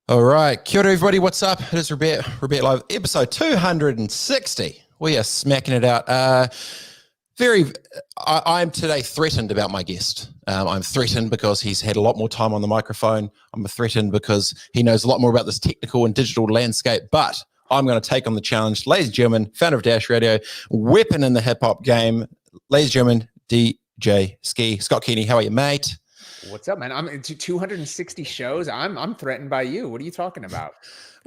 All right. Kia ora, everybody. What's up? It is Robett Live, episode 260. We are smacking it out. I'm today threatened about my guest. I'm threatened because he's had a lot more time on the microphone. I'm threatened because he knows a lot more about this technical and digital landscape, but I'm going to take on the challenge. Ladies and gentlemen, founder of Dash Radio, weapon in the hip hop game. Ladies and gentlemen, DJ Skee. Scott Keeney, how are you, mate? What's up, man? I'm into 260 shows. I'm threatened by you. What are you talking about?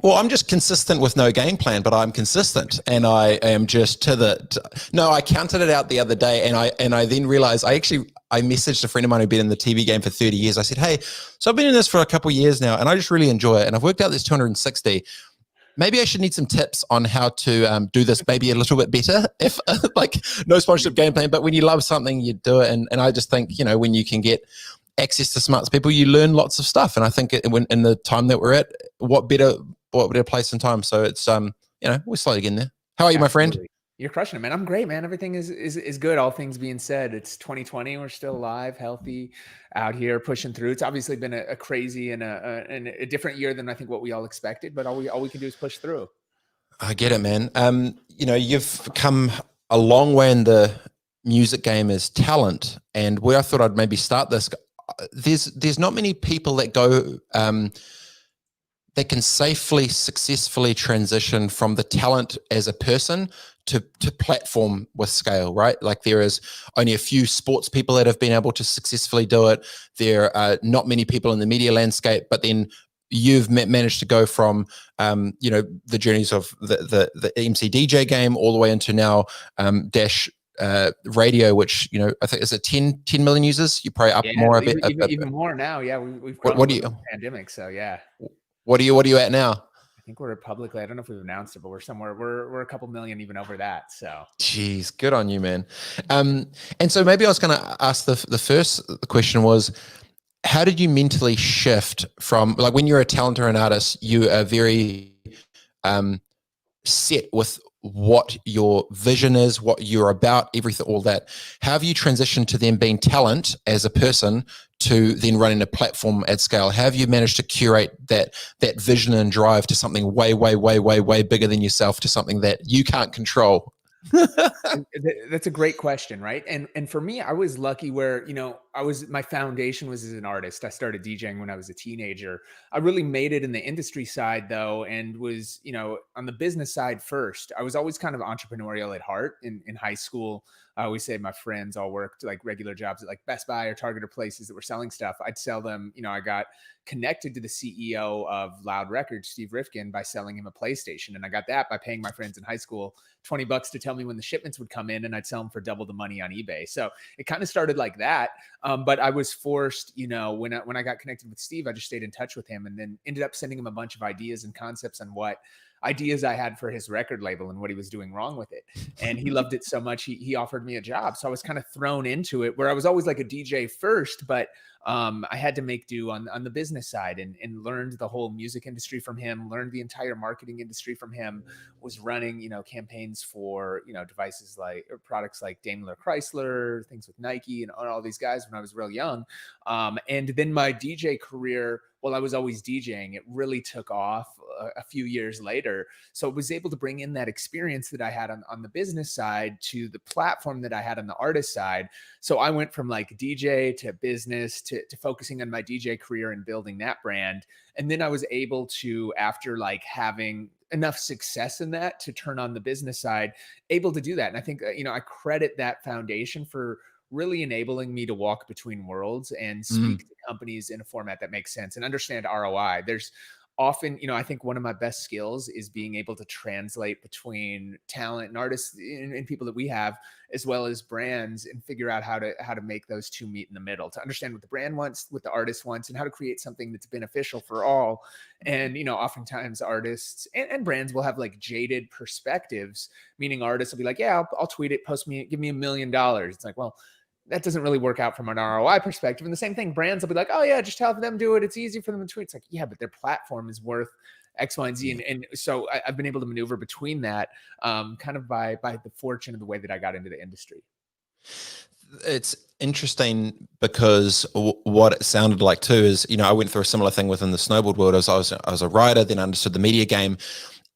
Well, I'm just consistent with no game plan, but I'm consistent, and I am just no. I counted it out the other day, and I then realized I messaged a friend of mine who'd been in the TV game for 30 years. I said, "Hey, so I've been in this for a couple of years now, and I just really enjoy it, and I've worked out this 260. Maybe I should need some tips on how to do this maybe a little bit better. If like no sponsorship game plan, but when you love something, you do it, and I just think when you can get access to smart people, you learn lots of stuff, and I think in the time that we're at, what better place and time. So it's we're slowly getting there. How are you, my friend? You're crushing it, man. I'm great, man. Everything is good. All things being said, it's 2020. We're still alive, healthy, out here pushing through. It's obviously been a crazy and a different year than I think what we all expected, but all we can do is push through. I get it, man. You've come a long way in the music game as talent, and where I thought I'd maybe start this, there's not many people that go that can safely, successfully transition from the talent as a person to platform with scale, right? Like there is only a few sports people that have been able to successfully do it. There are not many people in the media landscape, but then you've managed to go from, the journeys of the MC DJ game all the way into now Dash radio, which I think is it 10 million users. You probably up more a bit, even more now. Yeah, we've grown. What do you pandemic? So yeah. What are you at now? I think we're publicly, I don't know if we've announced it, but we're a couple million even over that. So geez, good on you, man. And so maybe I was going to ask the first question was, how did you mentally shift from, like, when you're a talent or an artist, you are very set with what your vision is, what you're about, everything, all that. How have you transitioned to then being talent as a person to then running a platform at scale? How have you managed to curate that vision and drive to something way, way, way, way, way bigger than yourself, to something that you can't control? That's a great question, right? And for me, I was lucky where my foundation was as an artist. I started DJing when I was a teenager. I really made it in the industry side though, and was on the business side first. I was always kind of entrepreneurial at heart. In high school, I always say my friends all worked like regular jobs at like Best Buy or Target or places that were selling stuff. I'd sell them. I got connected to the CEO of Loud Records, Steve Rifkin, by selling him a PlayStation, and I got that by paying my friends in high school $20 to tell me when the shipments would come in, and I'd sell them for double the money on eBay. So it kind of started like that. But I was forced, when I got connected with Steve, I just stayed in touch with him, and then ended up sending him a bunch of ideas and concepts on what ideas I had for his record label and what he was doing wrong with it. And he loved it so much, he offered me a job. So I was kind of thrown into it, where I was always like a DJ first, but I had to make do on the business side, and learned the whole music industry from him, learned the entire marketing industry from him, was running, campaigns for, devices like, or products like Daimler Chrysler, things with Nike and all these guys when I was real young. And then my DJ career, while I was always DJing, it really took off a few years later. So I was able to bring in that experience that I had on the business side to the platform that I had on the artist side. So I went from like DJ to business to focusing on my DJ career and building that brand. And then I was able to, after like having enough success in that, to turn on the business side, able to do that. And I think, I credit that foundation for really enabling me to walk between worlds and speak to companies in a format that makes sense and understand ROI. There's often, I think one of my best skills is being able to translate between talent and artists and people that we have, as well as brands, and figure out how to make those two meet in the middle, to understand what the brand wants, what the artist wants, and how to create something that's beneficial for all. And, oftentimes artists and brands will have like jaded perspectives, meaning artists will be like, yeah, I'll tweet it, post me, give me $1 million. It's like, well, that doesn't really work out from an ROI perspective. And the same thing, brands will be like, oh yeah, just have them do it. It's easy for them to tweet. It's like, yeah, but their platform is worth X, Y, and Z. And so I've been able to maneuver between that kind of by the fortune of the way that I got into the industry. interesting because what it sounded like too is, I went through a similar thing within the snowboard world. As I was a rider, then I understood the media game.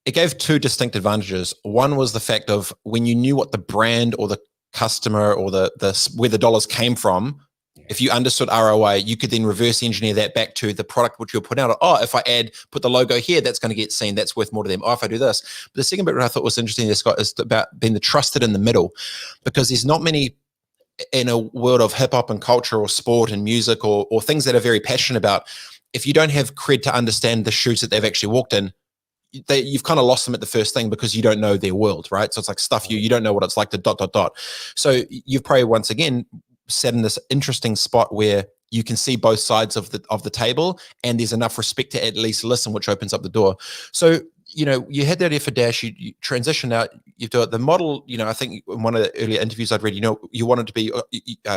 It gave two distinct advantages. One was the fact of when you knew what the brand or the customer or the where the dollars came from. If you understood ROI, you could then reverse engineer that back to the product which you're putting out. Oh, if I put the logo here, that's going to get seen. That's worth more to them. Oh, if I do this. But the second bit that I thought was interesting, Scott, is about being the trusted in the middle, because there's not many in a world of hip hop and culture or sport and music or things that are very passionate about. If you don't have cred to understand the shoes that they've actually walked in, you've kind of lost them at the first thing because you don't know their world, right? So it's like stuff you don't know what it's like to ... So you've probably once again sat in this interesting spot where you can see both sides of the table, and there's enough respect to at least listen, which opens up the door. So you had the idea for Dash, you transitioned out, you do it. The model, I think in one of the earlier interviews I'd read, you wanted to be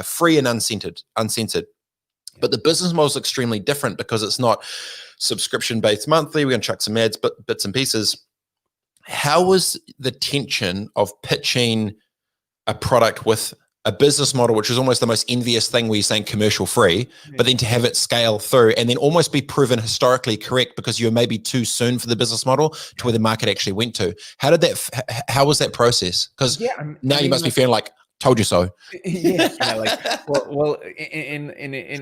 free and uncensored. But the business model is extremely different because it's not subscription-based monthly. We're going to chuck some ads, bits and pieces. How was the tension of pitching a product with a business model, which is almost the most envious thing where you're saying commercial free, but then to have it scale through and then almost be proven historically correct because you were maybe too soon for the business model to where the market actually went to? How was that process? Because now you must be feeling like, told you so. And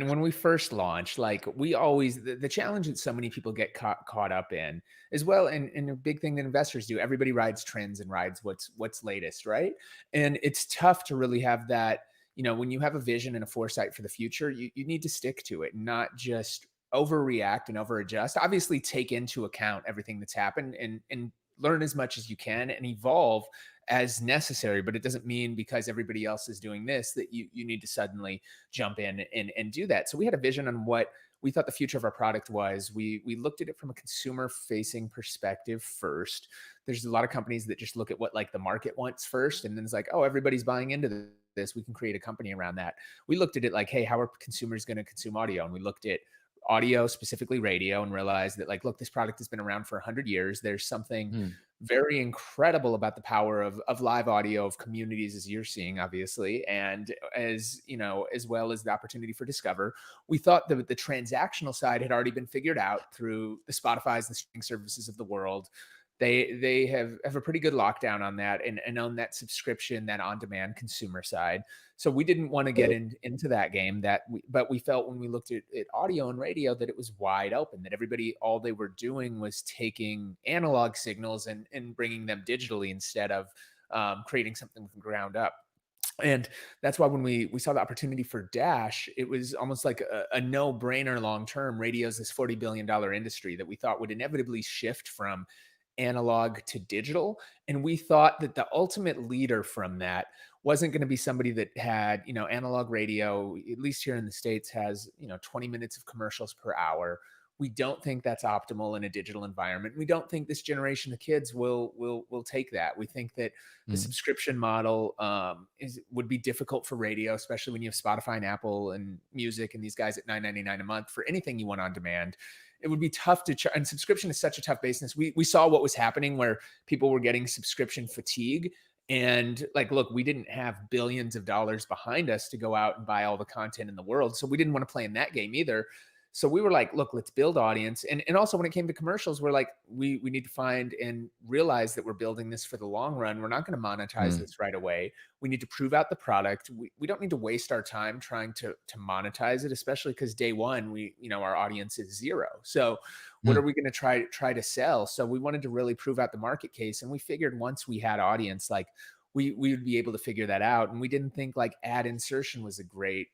when we first launched, like we always, the challenge that so many people get caught up in as well. And a big thing that investors do, everybody rides trends and rides what's latest. Right. And it's tough to really have that, when you have a vision and a foresight for the future, you need to stick to it, not just overreact and over adjust. Obviously take into account everything that's happened and learn as much as you can and evolve as necessary, but it doesn't mean because everybody else is doing this that you need to suddenly jump in and do that. So we had a vision on what we thought the future of our product was. We looked at it from a consumer facing perspective first. There's a lot of companies that just look at what like the market wants first, and then it's like, oh, everybody's buying into this, we can create a company around that. We looked at it like, hey, how are consumers going to consume audio? And we looked at audio, specifically radio, and realized that like, look, this product has been around for 100 years. There's something very incredible about the power of live audio, of communities, as you're seeing, obviously, and as well as the opportunity for Discover. We thought that the transactional side had already been figured out through the Spotify's, the streaming services of the world. They have a pretty good lockdown on that and own that subscription, that on-demand consumer side. So we didn't want to get into that game, but we felt when we looked at audio and radio that it was wide open, that everybody, all they were doing was taking analog signals and bringing them digitally instead of creating something from the ground up. And that's why when we saw the opportunity for Dash, it was almost like a no-brainer long-term. Radio is this $40 billion industry that we thought would inevitably shift from analog to digital. And we thought that the ultimate leader from that wasn't going to be somebody that had, analog radio, at least here in the States, has, 20 minutes of commercials per hour. We don't think that's optimal in a digital environment. We don't think this generation of kids will take that. We think that the subscription model would be difficult for radio, especially when you have Spotify and Apple and Music and these guys at $9.99 a month for anything you want on demand. It would be tough to and subscription is such a tough business. We saw what was happening where people were getting subscription fatigue. And like, look, we didn't have billions of dollars behind us to go out and buy all the content in the world. So we didn't want to play in that game either. So we were like, look, let's build audience. And also when it came to commercials, we're like, we need to find and realize that we're building this for the long run. We're not going to monetize this right away. We need to prove out the product. We don't need to waste our time trying to monetize it, especially because day one, our audience is zero. So what are we going to try to sell? So we wanted to really prove out the market case. And we figured once we had audience, like we would be able to figure that out. And we didn't think like ad insertion was the great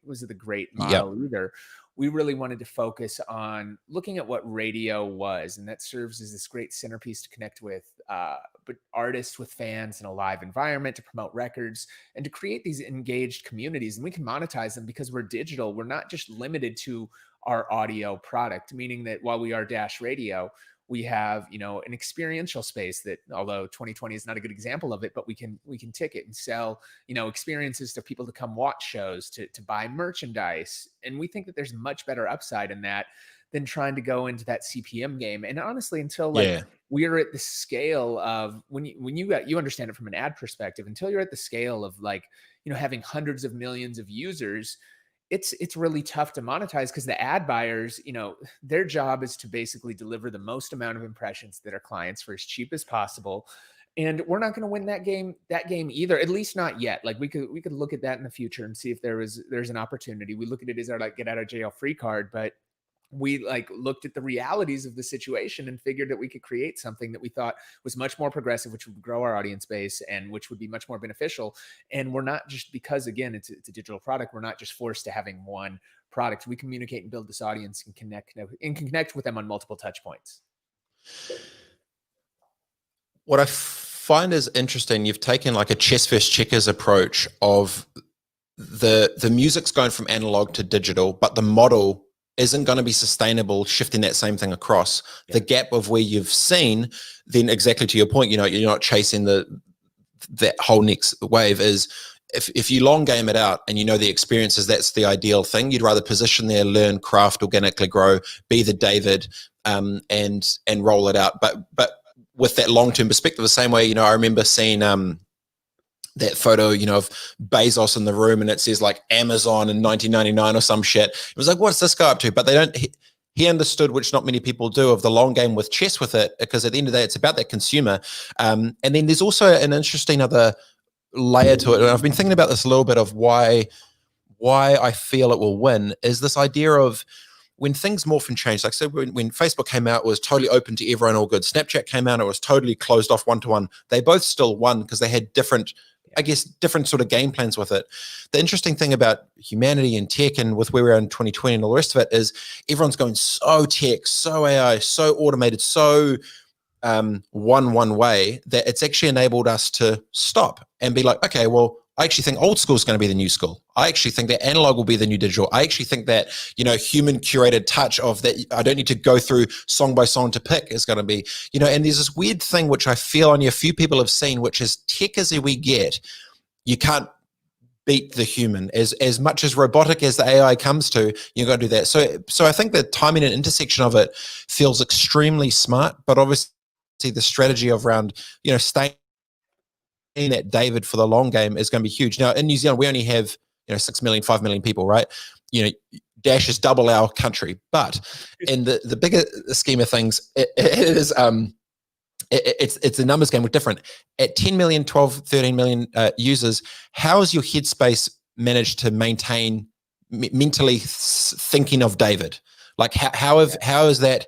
model either. We really wanted to focus on looking at what radio was, and that serves as this great centerpiece to connect with but artists, with fans in a live environment, to promote records and to create these engaged communities. And we can monetize them because we're digital. We're not just limited to our audio product, meaning that while we are Dash Radio, We have, an experiential space that, although 2020 is not a good example of it, but we can ticket and sell, experiences to people to come watch shows, to buy merchandise. And we think that there's much better upside in that than trying to go into that CPM game. And honestly, until like Yeah. we're at the scale of when you understand it from an ad perspective, until you're at the scale of like, having hundreds of millions of users, it's really tough to monetize, because the ad buyers, their job is to basically deliver the most amount of impressions to their clients for as cheap as possible. And we're not going to win that game either, at least not yet. Like we could look at that in the future and see if there's an opportunity. We look at it as our like get out of jail free card, but we like looked at the realities of the situation and figured that we could create something that we thought was much more progressive, which would grow our audience base and which would be much more beneficial. And we're not just, because again, it's a digital product, we're not just forced to having one product. We communicate and build this audience and connect with them on multiple touch points. What I find is interesting, you've taken like a chess versus checkers approach of the music's going from analog to digital, but the model isn't going to be sustainable shifting that same thing across. The gap of where you've seen, then exactly to your point, you're not chasing that whole next wave. Is if you long game it out and the experiences, that's the ideal thing. You'd rather position there, learn, craft, organically grow, be the David, and roll it out. But with that long-term perspective, the same way, I remember seeing that photo, of Bezos in the room, and it says like Amazon in 1999 or some shit. It was like, what's this guy up to? But he understood, which not many people do, of the long game with chess with it, because at the end of the day, it's about that consumer. And then there's also an interesting other layer to it. And I've been thinking about this a little bit of why I feel it will win, is this idea of when things morph and change. Like, so when Facebook came out, it was totally open to everyone, all good. Snapchat came out, it was totally closed off one-to-one. They both still won because they had different sort of game plans with it. The interesting thing about humanity and tech, and with where we are in 2020 and all the rest of it, is everyone's going so tech, so AI, so automated, so one way, that it's actually enabled us to stop and be like, okay, well, I actually think old school is going to be the new school. I actually think that analog will be the new digital. I actually think that, human curated touch of that, I don't need to go through song by song to pick, is going to be, and there's this weird thing, which I feel only a few people have seen, which is tech as we get, you can't beat the human. As much as robotic as the AI comes to, you've got to do that. So I think the timing and intersection of it feels extremely smart, but obviously the strategy of around, staying that David for the long game is going to be huge. Now in New Zealand, we only have 6 million, 5 million people, right? Dash is double our country, but in the bigger scheme of things, it's a numbers game with different. At 10 million, 12, 13 million users, how has your headspace managed to maintain mentally thinking of David? Like how is that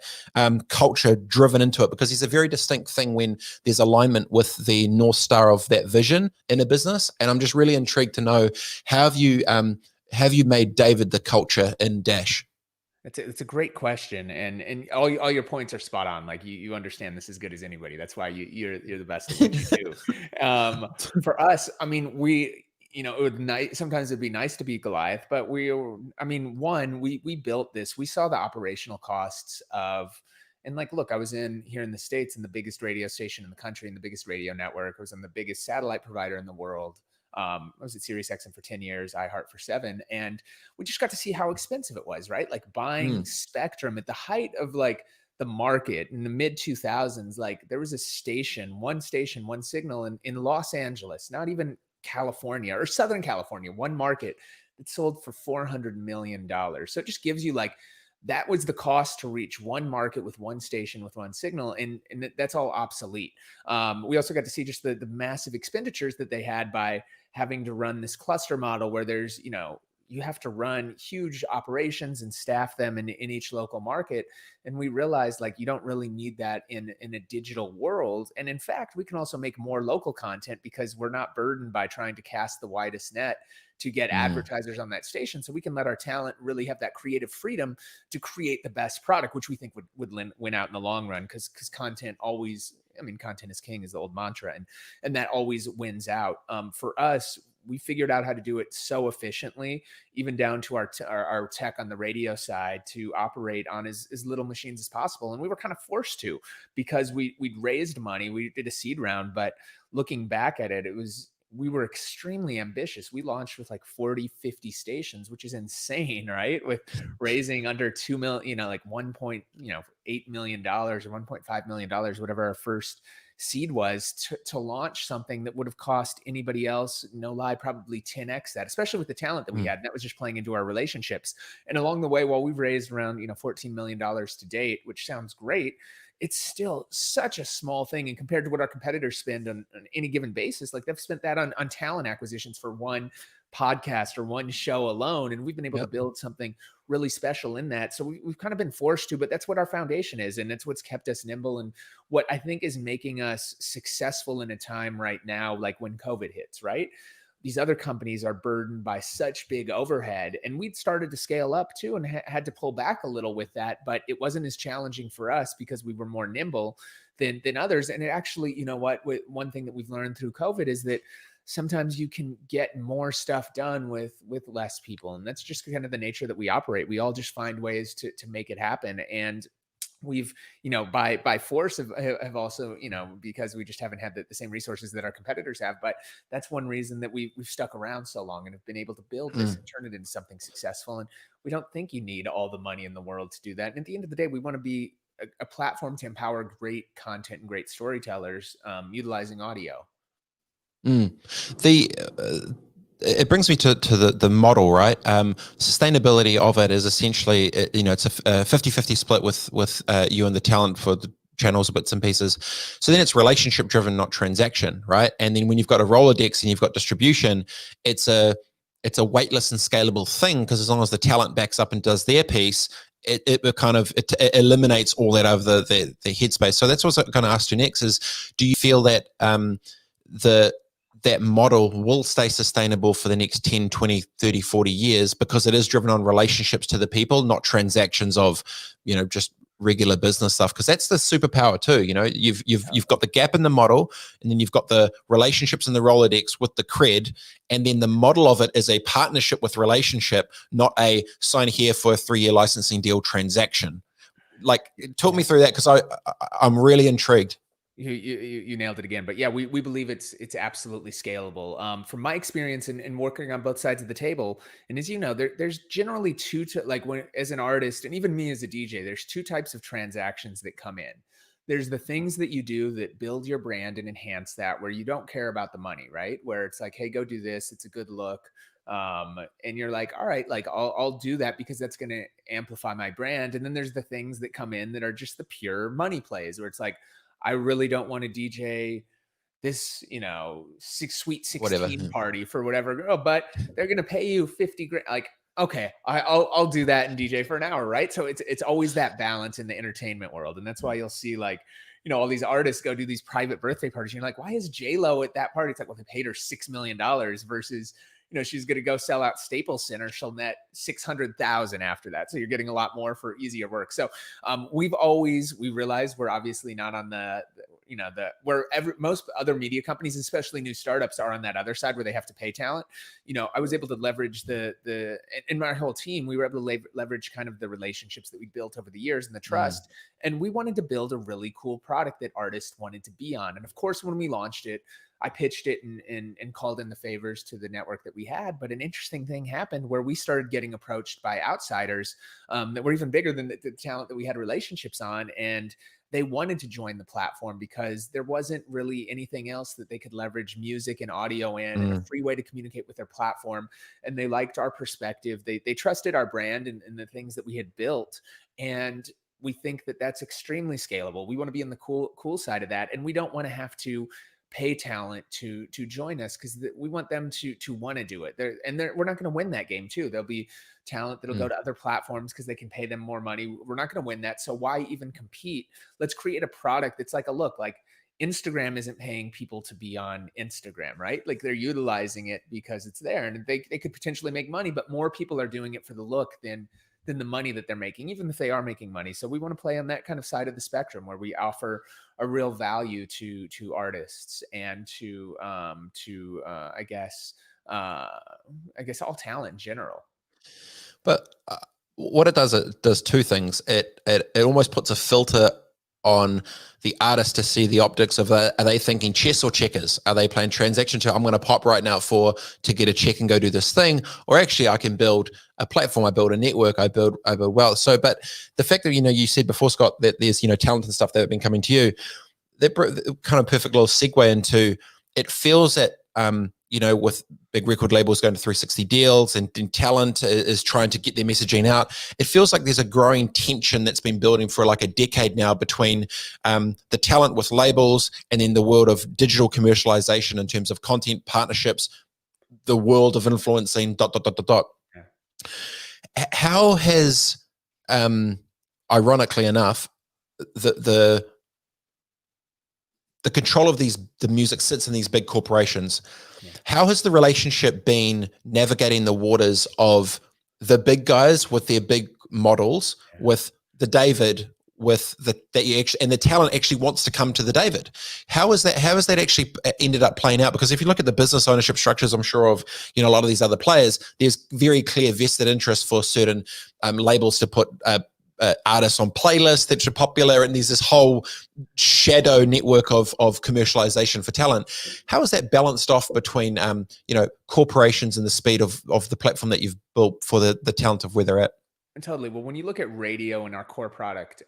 culture driven into it? Because there's a very distinct thing when there's alignment with the North Star of that vision in a business. And I'm just really intrigued to know, how have you made David the culture in Dash? It's a great question, and all your points are spot on. Like you understand this as good as anybody. That's why you're the best at what you do. For us, I mean, it would sometimes it'd be nice to be Goliath, but we built this. We saw the operational costs of, and like, look, I was here in the States in the biggest radio station in the country and the biggest radio network. I was on the biggest satellite provider in the world. I was at Sirius XM for 10 years, iHeart for 7. And we just got to see how expensive it was, right? Like buying spectrum at the height of like the market in the mid 2000s. Like there was one station, one signal in Los Angeles, not even California or Southern California, one market that sold for $400 million. So it just gives you like, that was the cost to reach one market with one station with one signal, and that's all obsolete. We also got to see just the massive expenditures that they had by having to run this cluster model, where there's, you have to run huge operations and staff them in each local market. And we realized like you don't really need that in a digital world. And in fact, we can also make more local content because we're not burdened by trying to cast the widest net to get advertisers on that station. So we can let our talent really have that creative freedom to create the best product, which we think would win out in the long run, because content always, content is king is the old mantra, and that always wins out. For us, we figured out how to do it so efficiently, even down to our tech on the radio side, to operate on as little machines as possible. And we were kind of forced to, because we'd raised money, we did a seed round, but looking back at it, we were extremely ambitious. We launched with like 40, 50 stations, which is insane, right? With raising under 2 million, like $1.8 million or $1.5 million, whatever our first seed was, to launch something that would have cost anybody else, no lie, probably 10x that, especially with the talent that we had. And that was just playing into our relationships. And along the way, while we've raised around, $14 million to date, which sounds great, it's still such a small thing. And compared to what our competitors spend on any given basis, like they've spent that on talent acquisitions for one podcast or one show alone. And we've been able to build something really special in that. So we've kind of been forced to, but that's what our foundation is. And it's what's kept us nimble, and what I think is making us successful in a time right now, like when COVID hits, right? These other companies are burdened by such big overhead, and we'd started to scale up too, and had to pull back a little with that, but it wasn't as challenging for us because we were more nimble than others. And it actually, one thing that we've learned through COVID is that sometimes you can get more stuff done with less people. And that's just kind of the nature that we operate. We all just find ways to make it happen. And we've, by force have also, because we just haven't had the same resources that our competitors have. But that's one reason that we've stuck around so long and have been able to build this and turn it into something successful. And we don't think you need all the money in the world to do that. And at the end of the day, we want to be a platform to empower great content and great storytellers, utilizing audio. It brings me to the model, right? Sustainability of it is essentially, it's a 50-50 split with you and the talent for the channels, bits and pieces. So then it's relationship driven, not transaction, right? And then when you've got a Rolodex and you've got distribution, it's a weightless and scalable thing, because as long as the talent backs up and does their piece, it eliminates all that over the headspace. So that's what I'm going to ask you next is, do you feel that that model will stay sustainable for the next 10, 20, 30, 40 years, because it is driven on relationships to the people, not transactions of, just regular business stuff? Because that's the superpower too. You've got the gap in the model, and then you've got the relationships in the Rolodex with the cred, and then the model of it is a partnership with relationship, not a sign here for a 3-year licensing deal transaction. Like, talk me through that, because I'm really intrigued. You nailed it again. But yeah, we believe it's absolutely scalable. From my experience in working on both sides of the table, and as you know, there's generally when as an artist, and even me as a DJ, there's two types of transactions that come in. There's the things that you do that build your brand and enhance that, where you don't care about the money, right? Where it's like, hey, go do this, it's a good look. And you're like, all right, like I'll do that because that's going to amplify my brand. And then there's the things that come in that are just the pure money plays, where it's like, I really don't want to DJ this, sweet 16 party for whatever girl, but they're going to pay you 50 grand. Like, okay, I'll do that and DJ for an hour. Right. So it's always that balance in the entertainment world. And that's why you'll see, like, all these artists go do these private birthday parties. You're like, why is J-Lo at that party? It's like, well, they paid her $6 million versus, she's going to go sell out Staples Center. She'll net 600,000 after that. So you're getting a lot more for easier work. So we realize we're obviously not on most other media companies, especially new startups, are on that other side where they have to pay talent. I was able to leverage and my whole team, we were able to leverage kind of the relationships that we built over the years and the trust. And we wanted to build a really cool product that artists wanted to be on. And of course, when we launched it, I pitched it and called in the favors to the network that we had. But an interesting thing happened where we started getting approached by outsiders that were even bigger than the talent that we had relationships on. And they wanted to join the platform because there wasn't really anything else that they could leverage music and audio in, and a free way to communicate with their platform. And they liked our perspective. They trusted our brand and the things that we had built. And we think that that's extremely scalable. We want to be in the cool side of that. And we don't want to have to pay talent to join us, because we want them to want to do it. We're not going to win that game too. There'll be talent that'll go to other platforms because they can pay them more money. We're not going to win that. So why even compete? Let's create a product that's like like Instagram isn't paying people to be on Instagram, right? Like, they're utilizing it because it's there, and they could potentially make money, but more people are doing it for the look than the money that they're making, even if they are making money. So we want to play on that kind of side of the spectrum, where we offer a real value to artists and to I guess I guess all talent in general. But what it does two things. It almost puts a filter on the artist to see the optics of are they thinking chess or checkers? Are they playing transaction to I'm going to pop right now to get a check and go do this thing? Or actually I can build a platform, I build a network, I build wealth. So, but the fact that, you said before, Scott, that there's, talent and stuff that have been coming to you, that kind of perfect little segue into, it feels that, with big record labels going to 360 deals and talent is trying to get their messaging out, it feels like there's a growing tension that's been building for like a decade now between the talent with labels and then the world of digital commercialization in terms of content partnerships, the world of influencing, ... Yeah. How has, ironically enough, the control of the music sits in these big corporations. Yeah. How has the relationship been navigating the waters of the big guys with their big models, with the David, with and the talent actually wants to come to the David? How has that actually ended up playing out? Because if you look at the business ownership structures, I'm sure of, a lot of these other players, there's very clear vested interest for certain labels to put artists on playlists that are popular, and there's this whole shadow network of commercialization for talent. How is that balanced off between corporations and the speed of the platform that you've built for the talent of where they're at? Totally. Well, when you look at radio and our core product,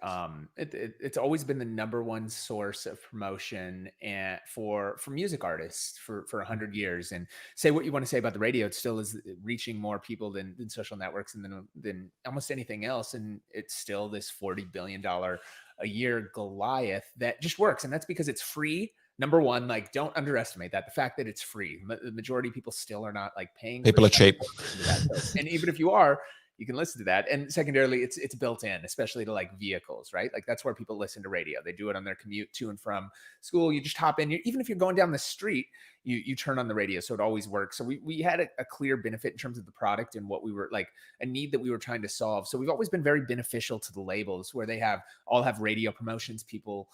it's always been the number one source of promotion and for music artists for 100 years. And say what you want to say about the radio, it still is reaching more people than social networks and than almost anything else. And it's still this $40 billion a year Goliath that just works. And that's because it's free. Number one, like, don't underestimate that. The fact that it's free, the majority of people still are not like paying. People are cheap. And even if you are, you can listen to that. And secondarily, it's built in, especially to like vehicles, right? Like that's where people listen to radio. They do it on their commute to and from school. You just hop in, even if you're going down the street, you turn on the radio. So it always works. So we had a clear benefit in terms of the product and what we were like, a need that we were trying to solve. So we've always been very beneficial to the labels where they all have radio promotions. People,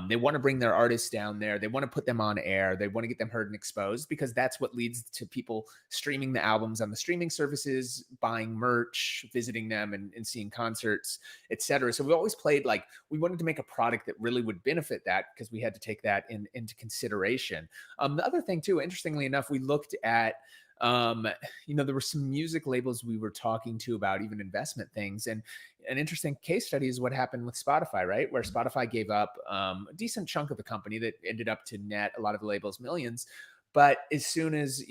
they want to bring their artists down there. They want to put them on air. They want to get them heard and exposed because that's what leads to people streaming the albums on the streaming services, buying merch, visiting them and seeing concerts, etc. So we always played like we wanted to make a product that really would benefit that because we had to take that into consideration. The other thing too, interestingly enough, we looked at there were some music labels we were talking to about even investment things, and an interesting case study is what happened with Spotify, right? Where Spotify gave up a decent chunk of the company that ended up to net a lot of the labels millions. But as soon as,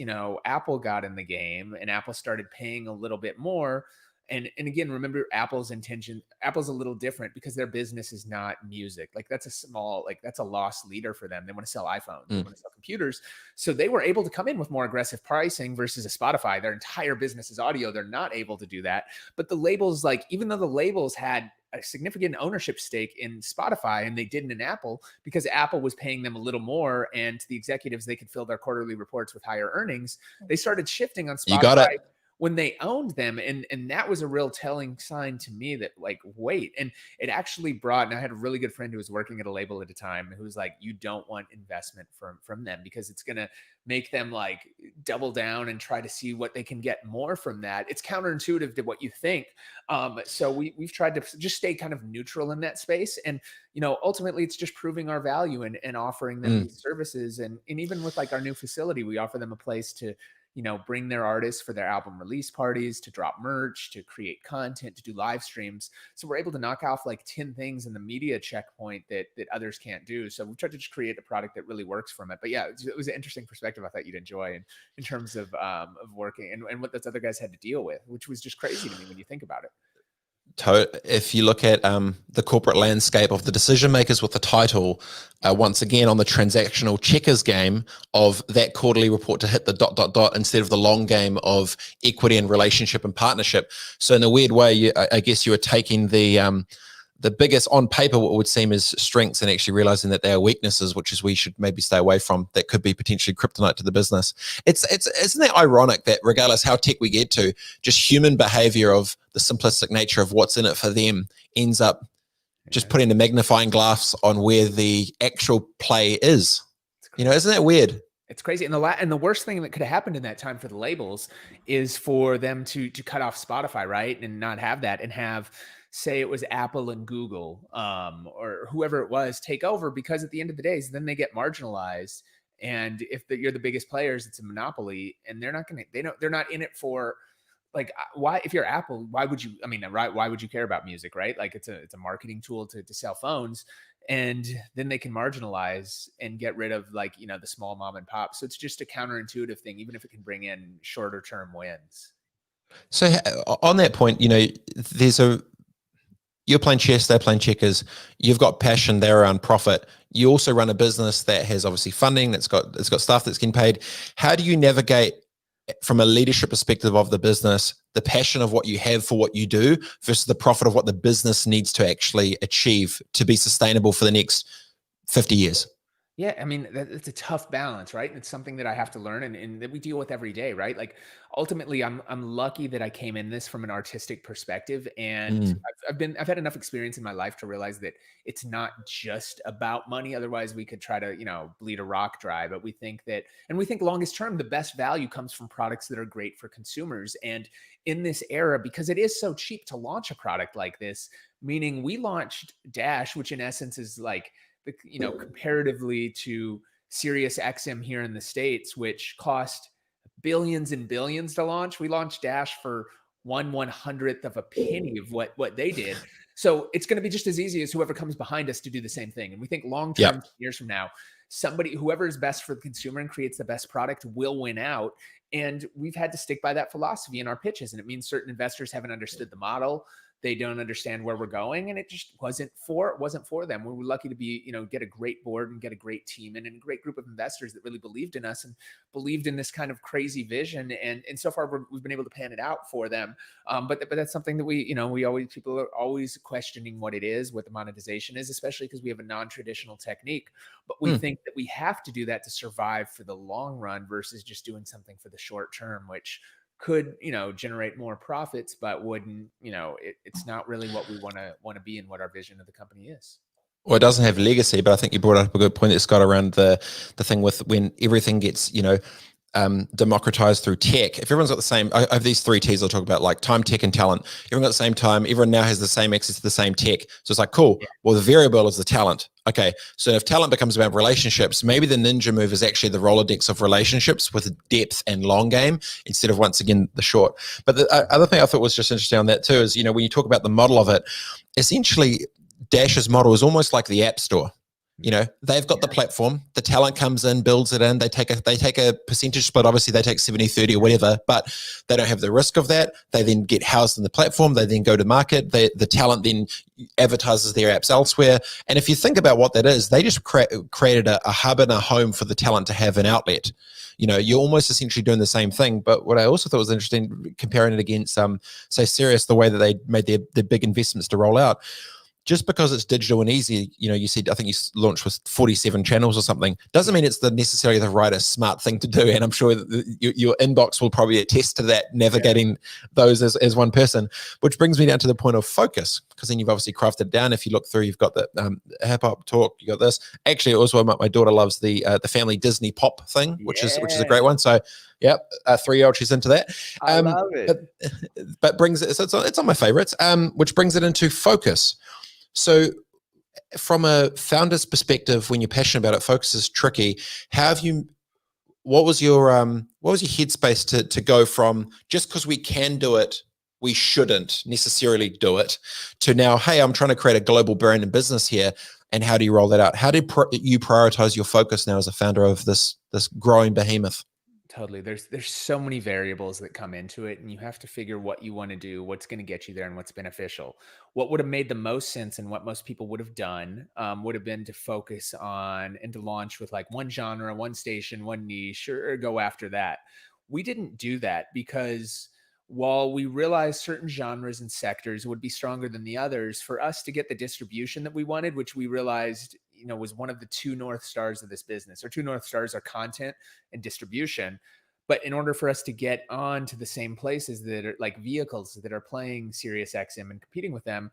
Apple got in the game and Apple started paying a little bit more, and again, remember Apple's intention, Apple's a little different because their business is not music. Like that's a loss leader for them. They want to sell iPhones, they want to sell computers. So they were able to come in with more aggressive pricing versus a Spotify. Their entire business is audio. They're not able to do that. But the labels, like, even though the labels had a significant ownership stake in Spotify and they didn't in Apple, because Apple was paying them a little more, and to the executives, they could fill their quarterly reports with higher earnings. They started shifting on Spotify. You got it. When they owned them. And that was a real telling sign to me that, like, wait, and it actually brought, and I had a really good friend who was working at a label at a time who was like, you don't want investment from them because it's going to make them like double down and try to see what they can get more from that. It's counterintuitive to what you think. So we've tried to just stay kind of neutral in that space. And, ultimately it's just proving our value and offering them these services. And even with like our new facility, we offer them a place to, bring their artists for their album release parties, to drop merch, to create content, to do live streams. So we're able to knock off like 10 things in the media checkpoint that others can't do. So we tried to just create a product that really works from it. But yeah, it was an interesting perspective I thought you'd enjoy in terms of working and what those other guys had to deal with, which was just crazy to me when you think about it. If you look at the corporate landscape of the decision makers with the title, once again on the transactional checkers game of that quarterly report to hit the ... instead of the long game of equity and relationship and partnership. So in a weird way, I guess you are taking the biggest on paper, what would seem as strengths, and actually realizing that they are weaknesses, which is we should maybe stay away from. That could be potentially kryptonite to the business. Isn't that ironic that regardless how tech we get to, just human behavior of the simplistic nature of what's in it for them ends up just putting a magnifying glass on where the actual play is. Isn't that weird? It's crazy. And the worst thing that could have happened in that time for the labels is for them to cut off Spotify, right? And not have that, and have, say it was Apple and Google, or whoever it was, take over, because at the end of the day, then they get marginalized. And if you're the biggest players, it's a monopoly, and they're not going to, they're not in it for, like, why, if you're Apple, why would you, I mean, right, why would you care about music, right? Like, it's a marketing tool to sell phones, and then they can marginalize and get rid of, like, the small mom and pop. So it's just a counterintuitive thing, even if it can bring in shorter term wins. So on that point, there's you're playing chess, they're playing checkers. You've got passion, they're around profit. You also run a business that has obviously funding. It's got staff that's getting paid. How do you navigate from a leadership perspective of the business, the passion of what you have for what you do versus the profit of what the business needs to actually achieve to be sustainable for the next 50 years? Yeah, I mean, it's a tough balance, right? And it's something that I have to learn, and that we deal with every day, right? Like, ultimately, I'm lucky that I came in this from an artistic perspective, and Mm. I've had enough experience in my life to realize that it's not just about money. Otherwise, we could try to, bleed a rock dry. But we think longest term, the best value comes from products that are great for consumers. And in this era, because it is so cheap to launch a product like this, meaning we launched Dash, which in essence is like, comparatively to Sirius XM here in the States, which cost billions and billions to launch, we launched Dash for 1/100th of a penny of what they did. So it's going to be just as easy as whoever comes behind us to do the same thing. And we think long term, Yep. years from now, whoever is best for the consumer and creates the best product will win out. And we've had to stick by that philosophy in our pitches. And it means certain investors haven't understood the model. They don't understand where we're going, and it just wasn't for them. We were lucky to be, get a great board and get a great team and a great group of investors that really believed in us and believed in this kind of crazy vision. And so far, we've been able to pan it out for them. But that's something that people are always questioning what it is, what the monetization is, especially because we have a non-traditional technique. But we Mm. think that we have to do that to survive for the long run versus just doing something for the short term, which could, generate more profits, but wouldn't, it's not really what we want to be, and what our vision of the company is. Well, it doesn't have legacy, but I think you brought up a good point, that Scott, around the thing with when everything gets, democratized through tech. If everyone's got the same, I have these three T's I'll talk about, like time, tech, and talent. Everyone got the same time. Everyone now has the same access to the same tech. So it's like, cool. Yeah. Well, the variable is the talent. Okay. So if talent becomes about relationships, maybe the ninja move is actually the Rolodex of relationships with depth and long game instead of, once again, the short. But the other thing I thought was just interesting on that too is, when you talk about the model of it, essentially Dash's model is almost like the App Store. They've got the platform, the talent comes in, builds it in, they take a percentage split. Obviously they take 70-30 or whatever, but they don't have the risk of that. They then get housed in the platform, they then go to market, the talent then advertises their apps elsewhere. And if you think about what that is, they just created a hub and a home for the talent to have an outlet. You're almost essentially doing the same thing. But what I also thought was interesting, comparing it against say Sirius, the way that they made their big investments to roll out, just because it's digital and easy, you said, I think you launched with 47 channels or something, doesn't mean it's necessarily the right or smart thing to do. And I'm sure that your inbox will probably attest to that, navigating those as one person, which brings me down to the point of focus, because then you've obviously crafted it down. If you look through, you've got the hip hop talk, you got this. Actually, also my daughter loves the family Disney pop thing, which is a great one. So yeah, a 3-year-old, she's into that. I love it. But brings it, so it's on my favorites, which brings it into focus. So from a founder's perspective, when you're passionate about it, focus is tricky. What was your headspace to go from, just because we can do it, we shouldn't necessarily do it, to now, hey, I'm trying to create a global brand and business here. And how do you roll that out? How did you prioritize your focus now as a founder of this growing behemoth? Totally. There's so many variables that come into it, and you have to figure what you want to do, what's going to get you there, and what's beneficial. What would have made the most sense, and what most people would have done, would have been to focus on and to launch with like one genre, one station, one niche, or go after that. We didn't do that because while we realized certain genres and sectors would be stronger than the others, for us to get the distribution that we wanted, which we realized, was one of the two North Stars of this business. Our two North Stars are content and distribution. But in order for us to get on to the same places that are like vehicles that are playing Sirius XM and competing with them,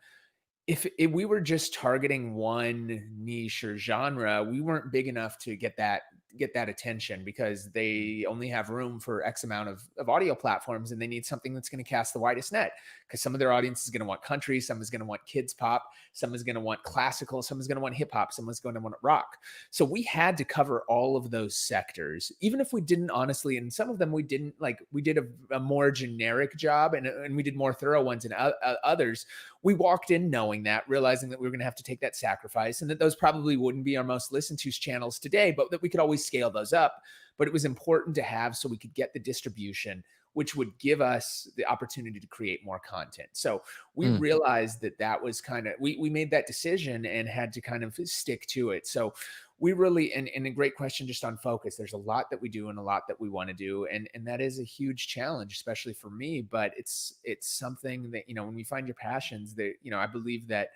if we were just targeting one niche or genre, we weren't big enough to get that get that attention because they only have room for X amount of audio platforms, and they need something that's going to cast the widest net, because some of their audience is going to want country, some is going to want kids pop, some is going to want classical, some is going to want hip hop, someone's going to want rock. So we had to cover all of those sectors, even if we didn't honestly, and some of them we didn't, like we did a more generic job, and we did more thorough ones, and others we walked in knowing that, realizing that we were going to have to take that sacrifice, and that those probably wouldn't be our most listened to channels today, but that we could always scale those up. But it was important to have so we could get the distribution, which would give us the opportunity to create more content. So we realized that was kind of, we made that decision and had to kind of stick to it. So we really, and a great question just on focus, there's a lot that we do and a lot that we want to do. And that is a huge challenge, especially for me, but it's something that, when you find your passions that, I believe that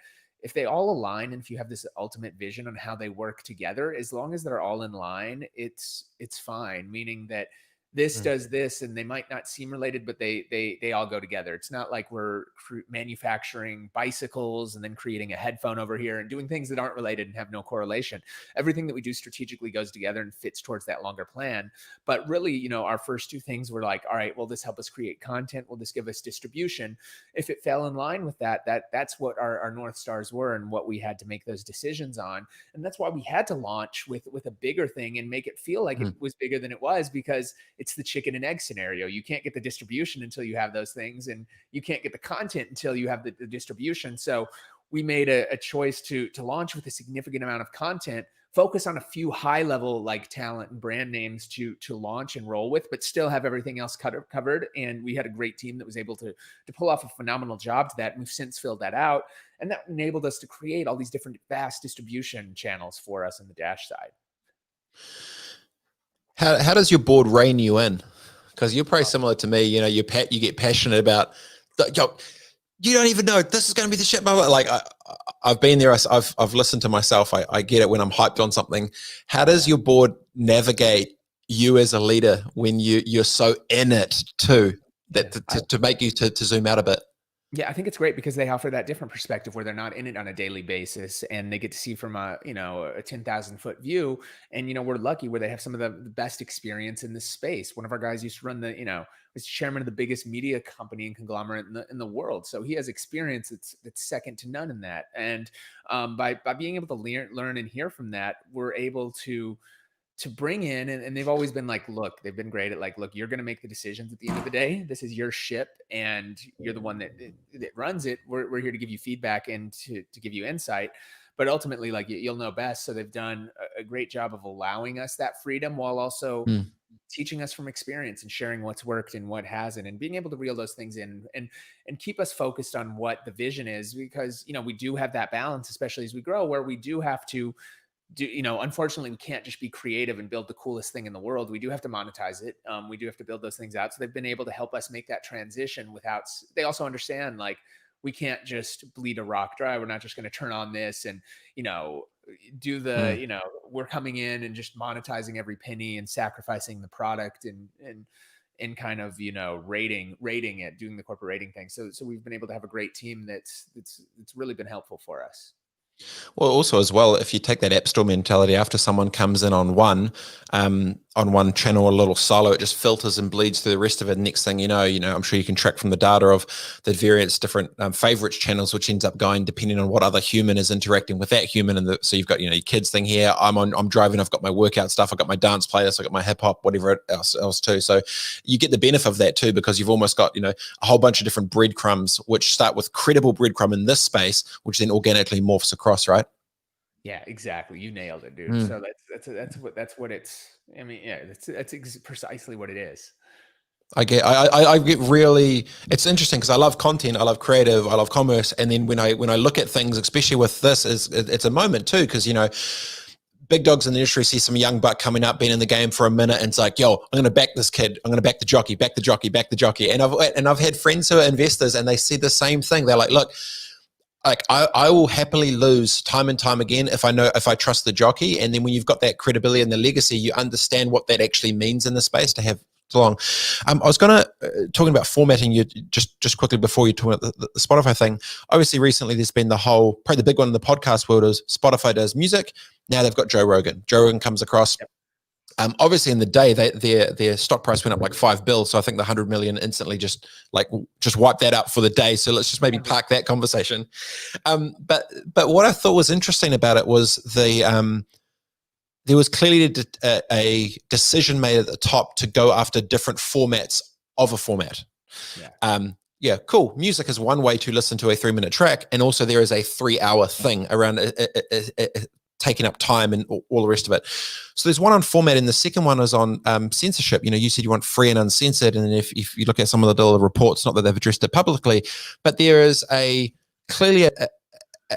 if they all align, and if you have this ultimate vision on how they work together, as long as they're all in line, it's fine. Meaning that this does this, and they might not seem related, but they all go together. It's not like we're manufacturing bicycles and then creating a headphone over here and doing things that aren't related and have no correlation. Everything that we do strategically goes together and fits towards that longer plan. But really, our first two things were like, all right, will this help us create content? Will this give us distribution? If it fell in line with that's what our North Stars were and what we had to make those decisions on. And that's why we had to launch with a bigger thing and make it feel like it was bigger than it was, because it's the chicken and egg scenario. You can't get the distribution until you have those things, and you can't get the content until you have the distribution. So we made a choice to launch with a significant amount of content, focus on a few high level like talent and brand names to launch and roll with, but still have everything else covered. And we had a great team that was able to pull off a phenomenal job to that. And we've since filled that out, and that enabled us to create all these different vast distribution channels for us in the Dash side. How does your board rein you in? Because you're probably similar to me. You get passionate about, you don't even know this is going to be the shit. Like I've been there. I've listened to myself. I get it when I'm hyped on something. How does your board navigate you as a leader when you're so in it too, that to make you to zoom out a bit? Yeah, I think it's great because they offer that different perspective where they're not in it on a daily basis, and they get to see from a 10,000 foot view. And, we're lucky where they have some of the best experience in this space. One of our guys used to run was chairman of the biggest media company and conglomerate in the world. So he has experience that's second to none in that. And by being able to learn and hear from that, we're able to bring in, and they've always been like, look, they've been great at like, look, you're going to make the decisions at the end of the day. This is your ship and you're the one that runs it. We're here to give you feedback and to give you insight, but ultimately like you'll know best. So they've done a great job of allowing us that freedom while also teaching us from experience and sharing what's worked and what hasn't, and being able to reel those things in and keep us focused on what the vision is, because, we do have that balance, especially as we grow, where we do have to unfortunately we can't just be creative and build the coolest thing in the world. We do have to monetize it. We do have to build those things out. So they've been able to help us make that transition they also understand, like, we can't just bleed a rock dry. We're not just going to turn on this and, do the, we're coming in and just monetizing every penny and sacrificing the product and kind of, rating it, doing the corporate rating thing. So we've been able to have a great team that's really been helpful for us. Well, also as well, if you take that App Store mentality, after someone comes in on one channel, a little solo, it just filters and bleeds through the rest of it. Next thing you know, I'm sure you can track from the data of the various different favorites channels, which ends up going depending on what other human is interacting with that human. And so you've got, your kids thing here. I'm driving. I've got my workout stuff. I've got my dance playlist. I've got my hip hop, whatever else too. So you get the benefit of that too, because you've almost got, a whole bunch of different breadcrumbs, which start with credible breadcrumb in this space, which then organically morphs across, right? Yeah, exactly. You nailed it, dude. So that's what it's. I mean, yeah, that's precisely what it is. I get really. It's interesting because I love content, I love creative, I love commerce, and then when I look at things, especially with this, it's a moment too, because big dogs in the industry see some young buck coming up, been in the game for a minute, and it's like, yo, I'm going to back this kid. I'm going to back the jockey, back the jockey, back the jockey. And I've had friends who are investors, and they see the same thing. They're like, look. Like I will happily lose time and time again if I trust the jockey. And then when you've got that credibility and the legacy, you understand what that actually means in the space to have so long. I was talking about formatting you just quickly before you talk about the Spotify thing. Obviously, recently there's been probably the big one in the podcast world is Spotify does music. Now they've got Joe Rogan. Joe Rogan comes across. Obviously, in the day, their stock price went up like $5 billion. So I think the 100 million instantly just wiped that out for the day. So let's just maybe park that conversation. But what I thought was interesting about it was there was clearly a decision made at the top to go after different formats of a format. Yeah, cool. Music is one way to listen to a 3-minute track, and also there is a 3-hour thing around taking up time and all the rest of it. So there's one on format, and the second one is on censorship. You said you want free and uncensored, and if you look at some of the reports, not that they've addressed it publicly, but there is clearly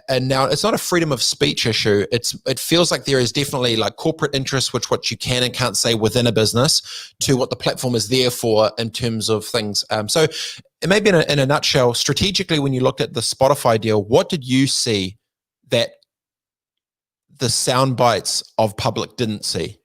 and now it's not a freedom of speech issue. It feels like there is definitely like corporate interests, what you can and can't say within a business, to what the platform is there for in terms of things. So it may be in a nutshell, strategically, when you looked at the Spotify deal, what did you see that the sound bites of public didn't see?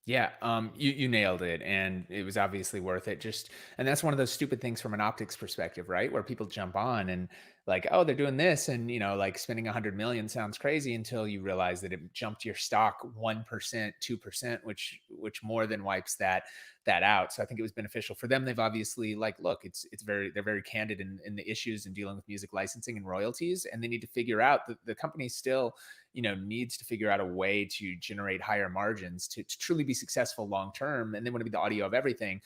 Yeah, you nailed it, and it was obviously worth it. And that's one of those stupid things from an optics perspective, right? Where people jump on and like, oh, they're doing this, and like spending 100 million sounds crazy until you realize that it jumped your stock 1%, 2%, which more than wipes that out. So I think it was beneficial for them. They've obviously look, they're very candid in the issues and dealing with music licensing and royalties, and they need to figure out that the company still needs to figure out a way to generate higher margins to truly be successful long term, and they want to be the audio of everything.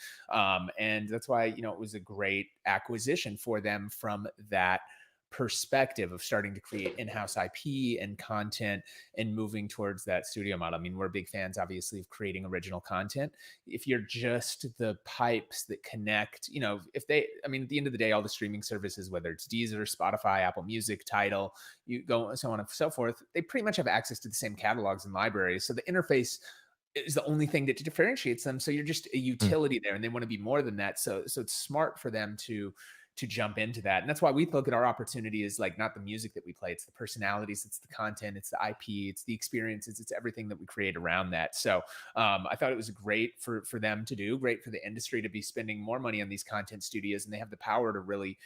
And that's why it was a great acquisition for them from that perspective of starting to create in-house IP and content and moving towards that studio model. I mean, we're big fans, obviously, of creating original content. If you're just the pipes that connect, at the end of the day, all the streaming services, whether it's Deezer, Spotify, Apple Music, Tidal, you go so on and so forth, they pretty much have access to the same catalogs and libraries. So the interface is the only thing that differentiates them. So you're just a utility there, and they want to be more than that. So it's smart for them to jump into that. And that's why we look at our opportunity as not the music that we play, it's the personalities, it's the content, it's the IP, it's the experiences, it's everything that we create around that. So I thought it was great for them to do, great for the industry to be spending more money on these content studios, and they have the power to really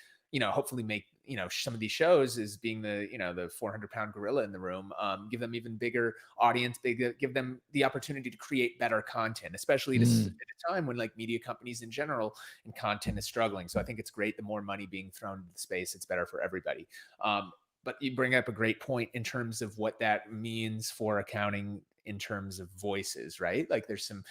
hopefully make some of these shows as being the the 400-pound gorilla in the room, give them even bigger audience, give them the opportunity to create better content, especially at a time when media companies in general and content is struggling. So I think it's great. The more money being thrown into the space, it's better for everybody. But you bring up a great point in terms of what that means for accounting in terms of voices, right? There's some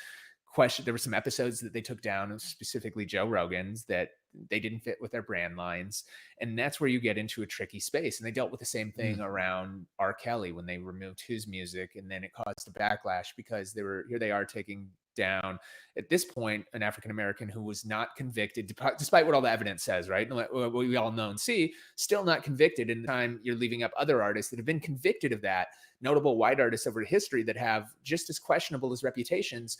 there were some episodes that they took down, specifically Joe Rogan's, that they didn't fit with their brand lines. And that's where you get into a tricky space. And they dealt with the same thing around R. Kelly when they removed his music, and then it caused a backlash because here they are taking down, at this point, an African-American who was not convicted, despite what all the evidence says, right? What we all know and see, still not convicted. In the time you're leaving up other artists that have been convicted of that, notable white artists over history that have just as questionable as reputations.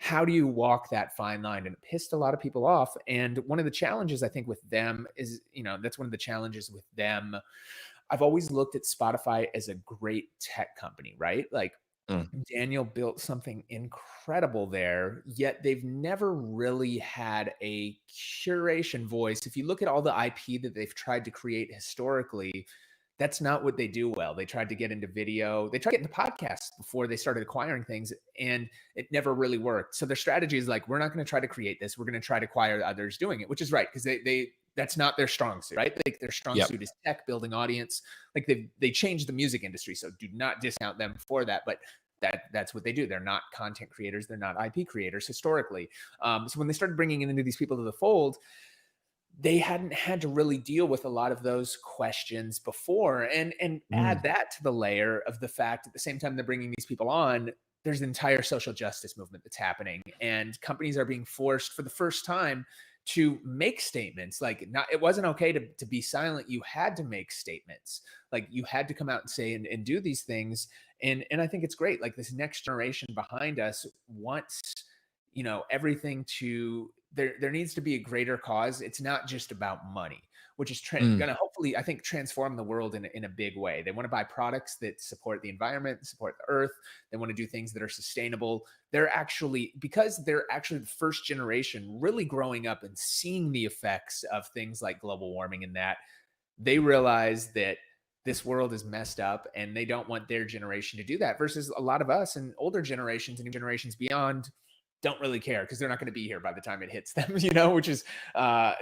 How do you walk that fine line? And it pissed a lot of people off. And one of the challenges I think with them is, that's one of the challenges with them. I've always looked at Spotify as a great tech company, right? Daniel built something incredible there, yet they've never really had a curation voice. If you look at all the IP that they've tried to create historically, that's not what they do well. They tried to get into video. They tried to get into podcasts before they started acquiring things, and it never really worked. So their strategy is we're not going to try to create this. We're going to try to acquire others doing it, which is right, because they that's not their strong suit, right? Their strong suit is tech, building audience. They changed the music industry, so do not discount them for that. But that's what they do. They're not content creators. They're not IP creators historically. So when they started bringing into these people to the fold, they hadn't had to really deal with a lot of those questions before, and add that to the layer of the fact at the same time they're bringing these people on, there's an entire social justice movement that's happening, and companies are being forced for the first time to make statements. It wasn't okay to be silent. You had to make statements. You had to come out and say and do these things. And I think it's great. This next generation behind us wants, everything to, there needs to be a greater cause. It's not just about money, which is going to hopefully, I think, transform the world in a big way. They want to buy products that support the environment, support the earth. They want to do things that are sustainable. Because they're actually the first generation really growing up and seeing the effects of things like global warming, and that they realize that this world is messed up and they don't want their generation to do that, versus a lot of us and older generations and new generations beyond don't really care because they're not going to be here by the time it hits them, which is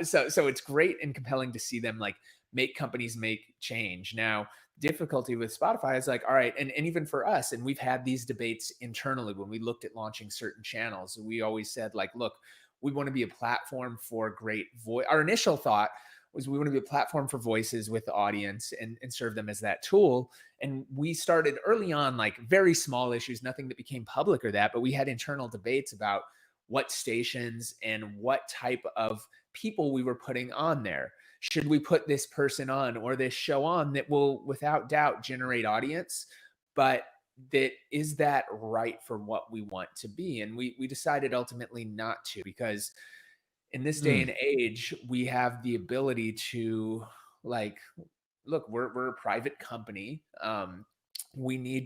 so it's great and compelling to see them like make companies make change. Now, difficulty with Spotify is like, all right, and even for us, and we've had these debates internally when we looked at launching certain channels, we always said like, look, we want to be a platform for great voice. Our initial thought was we want to be a platform for voices with the audience and serve them as that tool. And we started early on, like very small issues, nothing that became public or that, but we had internal debates about what stations and what type of people we were putting on there. Should we put this person on or this show on that will without doubt generate audience, but is that right for what we want to be? And we decided ultimately not to, because in this day and age, we have the ability to like, look, we're a private company. We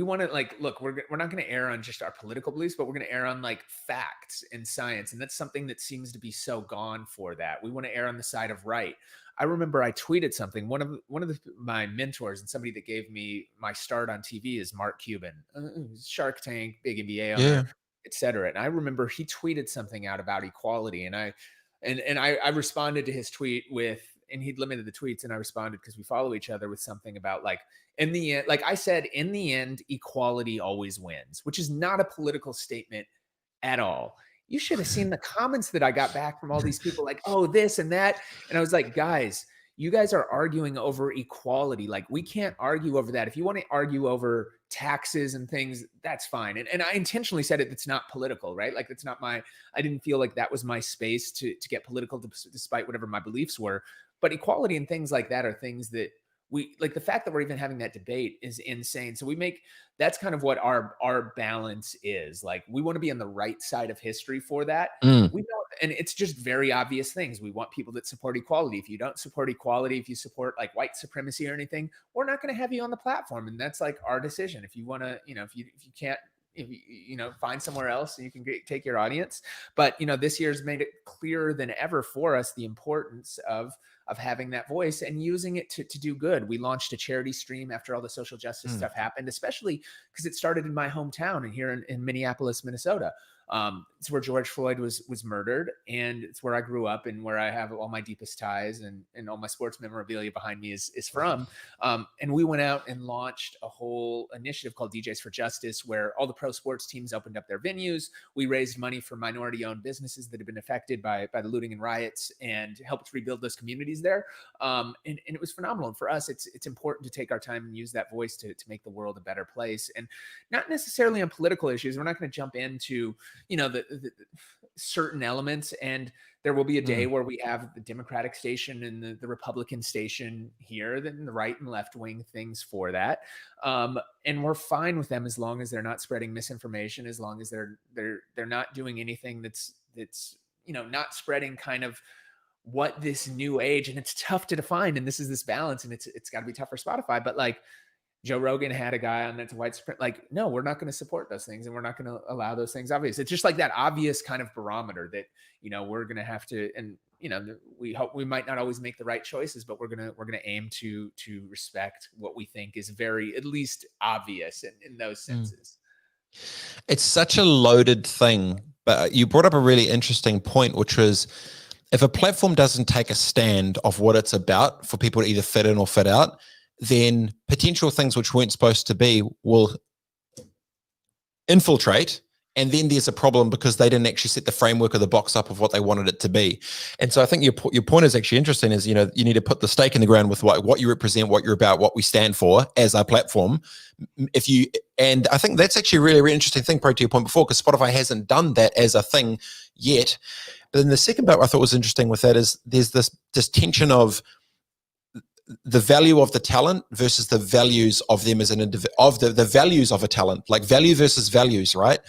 want to like, look, we're not going to err on just our political beliefs, but we're going to err on like facts and science. And that's something that seems to be so gone for that. We want to err on the side of right. I remember I tweeted something. One of my mentors and somebody that gave me my start on TV is Mark Cuban, Shark Tank, big NBA owner, et cetera. And I remember he tweeted something out about equality, and I responded to his tweet with, and he'd limited the tweets, and I responded because we follow each other with something about like, in the end, like I said, in the end, equality always wins, which is not a political statement at all. You should have seen the comments that I got back from all these people like, oh, this and that. And I was like, guys, you guys are arguing over equality. Like, we can't argue over that. If you want to argue over taxes and things, that's fine. And I intentionally said it, it's not political, right? Like, it's not I didn't feel like that was my space to get political despite whatever my beliefs were. But equality and things like that are things that we like. The fact that we're even having that debate is insane. So that's kind of what our balance is. Like, we want to be on the right side of history for that. We know, and it's just very obvious things. We want people that support equality. If you don't support equality, if you support like white supremacy or anything, we're not going to have you on the platform. And that's like our decision. If you want to, if you can't, find somewhere else and you can take your audience. But, this year's made it clearer than ever for us the importance of having that voice and using it to do good. We launched a charity stream after all the social justice stuff happened, especially because it started in my hometown and here in Minneapolis, Minnesota. It's where George Floyd was murdered, and it's where I grew up and where I have all my deepest ties and all my sports memorabilia behind me is from. And we went out and launched a whole initiative called DJs for Justice, where all the pro sports teams opened up their venues. We raised money for minority-owned businesses that have been affected by the looting and riots and helped rebuild those communities there. And it was phenomenal. And for us, it's important to take our time and use that voice to make the world a better place, and not necessarily on political issues. We're not going to jump into the certain elements, and there will be a day where we have the Democratic station and the Republican station here, then the right and left wing things for that. And we're fine with them as long as they're not spreading misinformation, as long as they're not doing anything that's not spreading kind of what this new age, and it's tough to define. And this is this balance, and it's got to be tough for Spotify, but like, Joe Rogan had a guy on that's white supremacy. Like, no, we're not going to support those things, and we're not going to allow those things. Obvious. It's just like that obvious kind of barometer that, we're going to have to, and, we hope we might not always make the right choices, but we're going to aim to respect what we think is very, at least obvious in those senses. It's such a loaded thing, but you brought up a really interesting point, which was, if a platform doesn't take a stand of what it's about for people to either fit in or fit out, then potential things which weren't supposed to be will infiltrate. And then there's a problem because they didn't actually set the framework of the box up of what they wanted it to be. And so I think your point is actually interesting, is, you need to put the stake in the ground with what you represent, what you're about, what we stand for as our platform. And I think that's actually a really, really interesting thing, probably to your point before, because Spotify hasn't done that as a thing yet. But then the second part I thought was interesting with that is there's this tension of the value of the talent versus the values of them as an individual, of the values of a talent, like value versus values, right?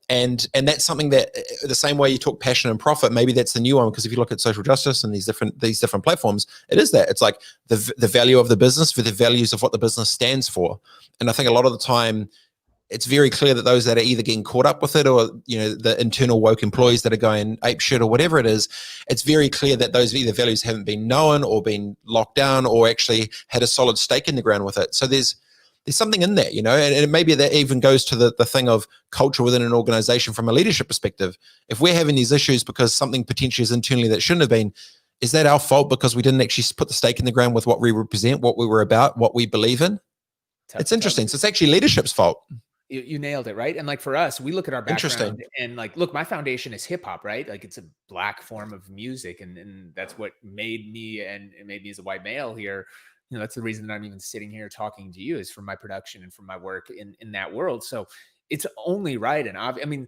And that's something that, the same way you talk passion and profit, maybe that's the new one, because if you look at social justice and these different platforms, it is that. It's like the value of the business for the values of what the business stands for. And I think a lot of the time it's very clear that those that are either getting caught up with it, or the internal woke employees that are going ape shit or whatever it is, it's very clear that those either values haven't been known or been locked down or actually had a solid stake in the ground with it. So there's something in that, and maybe that even goes to the thing of culture within an organization from a leadership perspective. If we're having these issues because something potentially is internally that shouldn't have been, is that our fault because we didn't actually put the stake in the ground with what we represent, what we were about, what we believe in? It's interesting. So it's actually leadership's fault. You nailed it, right? And like for us, we look at our background and like, look, my foundation is hip hop, right? Like it's a black form of music, and that's what made me, and it made me as a white male here. That's the reason that I'm even sitting here talking to you, is from my production and from my work in that world. So it's only right. And I mean,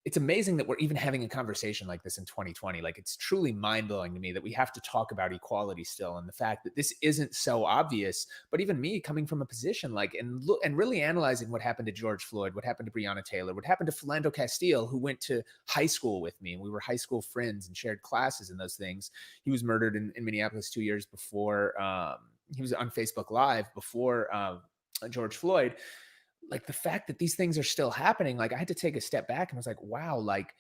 it's amazing that we're even having a conversation like this in 2020. Like, it's truly mind-blowing to me that we have to talk about equality still, and the fact that this isn't so obvious. But even me coming from a position like, and really analyzing what happened to George Floyd, what happened to Breonna Taylor, what happened to Philando Castile, who went to high school with me, and we were high school friends and shared classes and those things. He was murdered in Minneapolis 2 years before. He was on Facebook Live before George Floyd. Like, the fact that these things are still happening, like, I had to take a step back and was like, wow, like,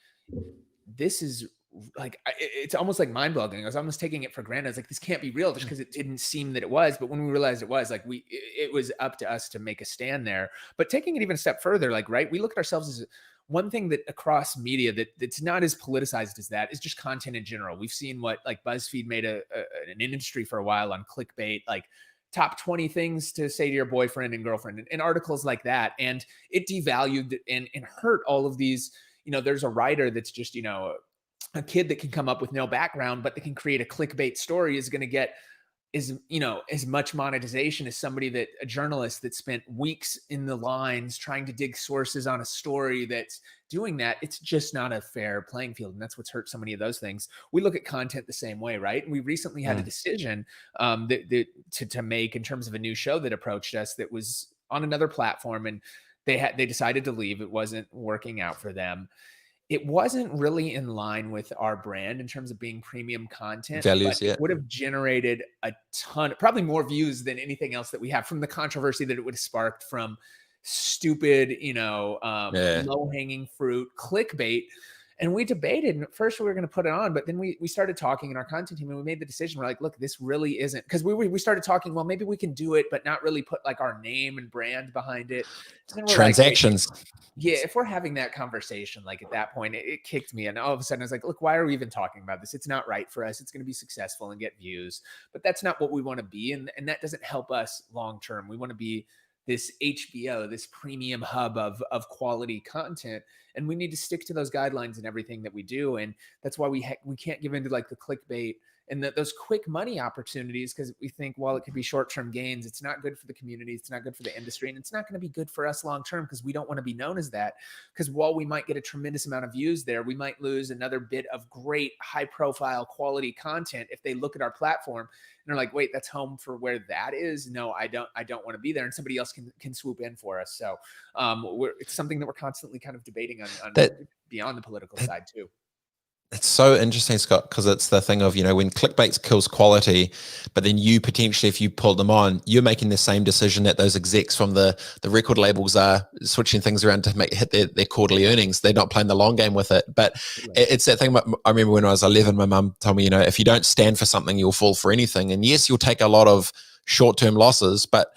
this is like, it's almost like mind-boggling. I was almost taking it for granted. I was like, this can't be real, just because it didn't seem that it was. But when we realized it was, like, it was up to us to make a stand there. But taking it even a step further, like, right, we look at ourselves as one thing that across media that's not as politicized as that is just content in general. We've seen what, like, BuzzFeed made an industry for a while on clickbait, like top 20 things to say to your boyfriend and girlfriend, and articles like that. And it devalued and hurt all of these. There's a writer that's just, a kid that can come up with no background, but that can create a clickbait story, is going to get as much monetization as a journalist that spent weeks in the lines trying to dig sources on a story that's doing that. It's just not a fair playing field. And that's what's hurt so many of those things. We look at content the same way, right? And we recently had a decision to make in terms of a new show that approached us that was on another platform, and they decided to leave. It wasn't working out for them. It wasn't really in line with our brand in terms of being premium content, values, but it would have generated a ton, probably more views than anything else that we have, from the controversy that it would have sparked from stupid, low-hanging fruit clickbait. And we debated, and at first we were going to put it on, but then we started talking in our content team, and we made the decision. We're like, look, this really isn't, because we started talking, well, maybe we can do it, but not really put like our name and brand behind it. So then we're transactions. like, yeah, if we're having that conversation, like at that point, it kicked me. And all of a sudden I was like, look, why are we even talking about this? It's not right for us. It's going to be successful and get views, but that's not what we want to be. And that doesn't help us long-term. We want to be this HBO, this premium hub of quality content. And we need to stick to those guidelines in everything that we do. And that's why we can't give into like the clickbait and those quick money opportunities, because we think, well, it could be short-term gains. It's not good for the community. It's not good for the industry. And it's not going to be good for us long-term, because we don't want to be known as that. Because while we might get a tremendous amount of views there, we might lose another bit of great high-profile quality content if they look at our platform and they're like, wait, that's home for where that is? No, I don't want to be there. And somebody else can swoop in for us. So it's something that we're constantly kind of debating on that, beyond the political side too. It's so interesting, Scott, because it's the thing of, when clickbait kills quality, but then you potentially, if you pull them on, you're making the same decision that those execs from the record labels are switching things around to hit their quarterly earnings. They're not playing the long game with it. But it's that thing. I remember when I was 11, my mum told me, if you don't stand for something, you'll fall for anything. And yes, you'll take a lot of short-term losses, but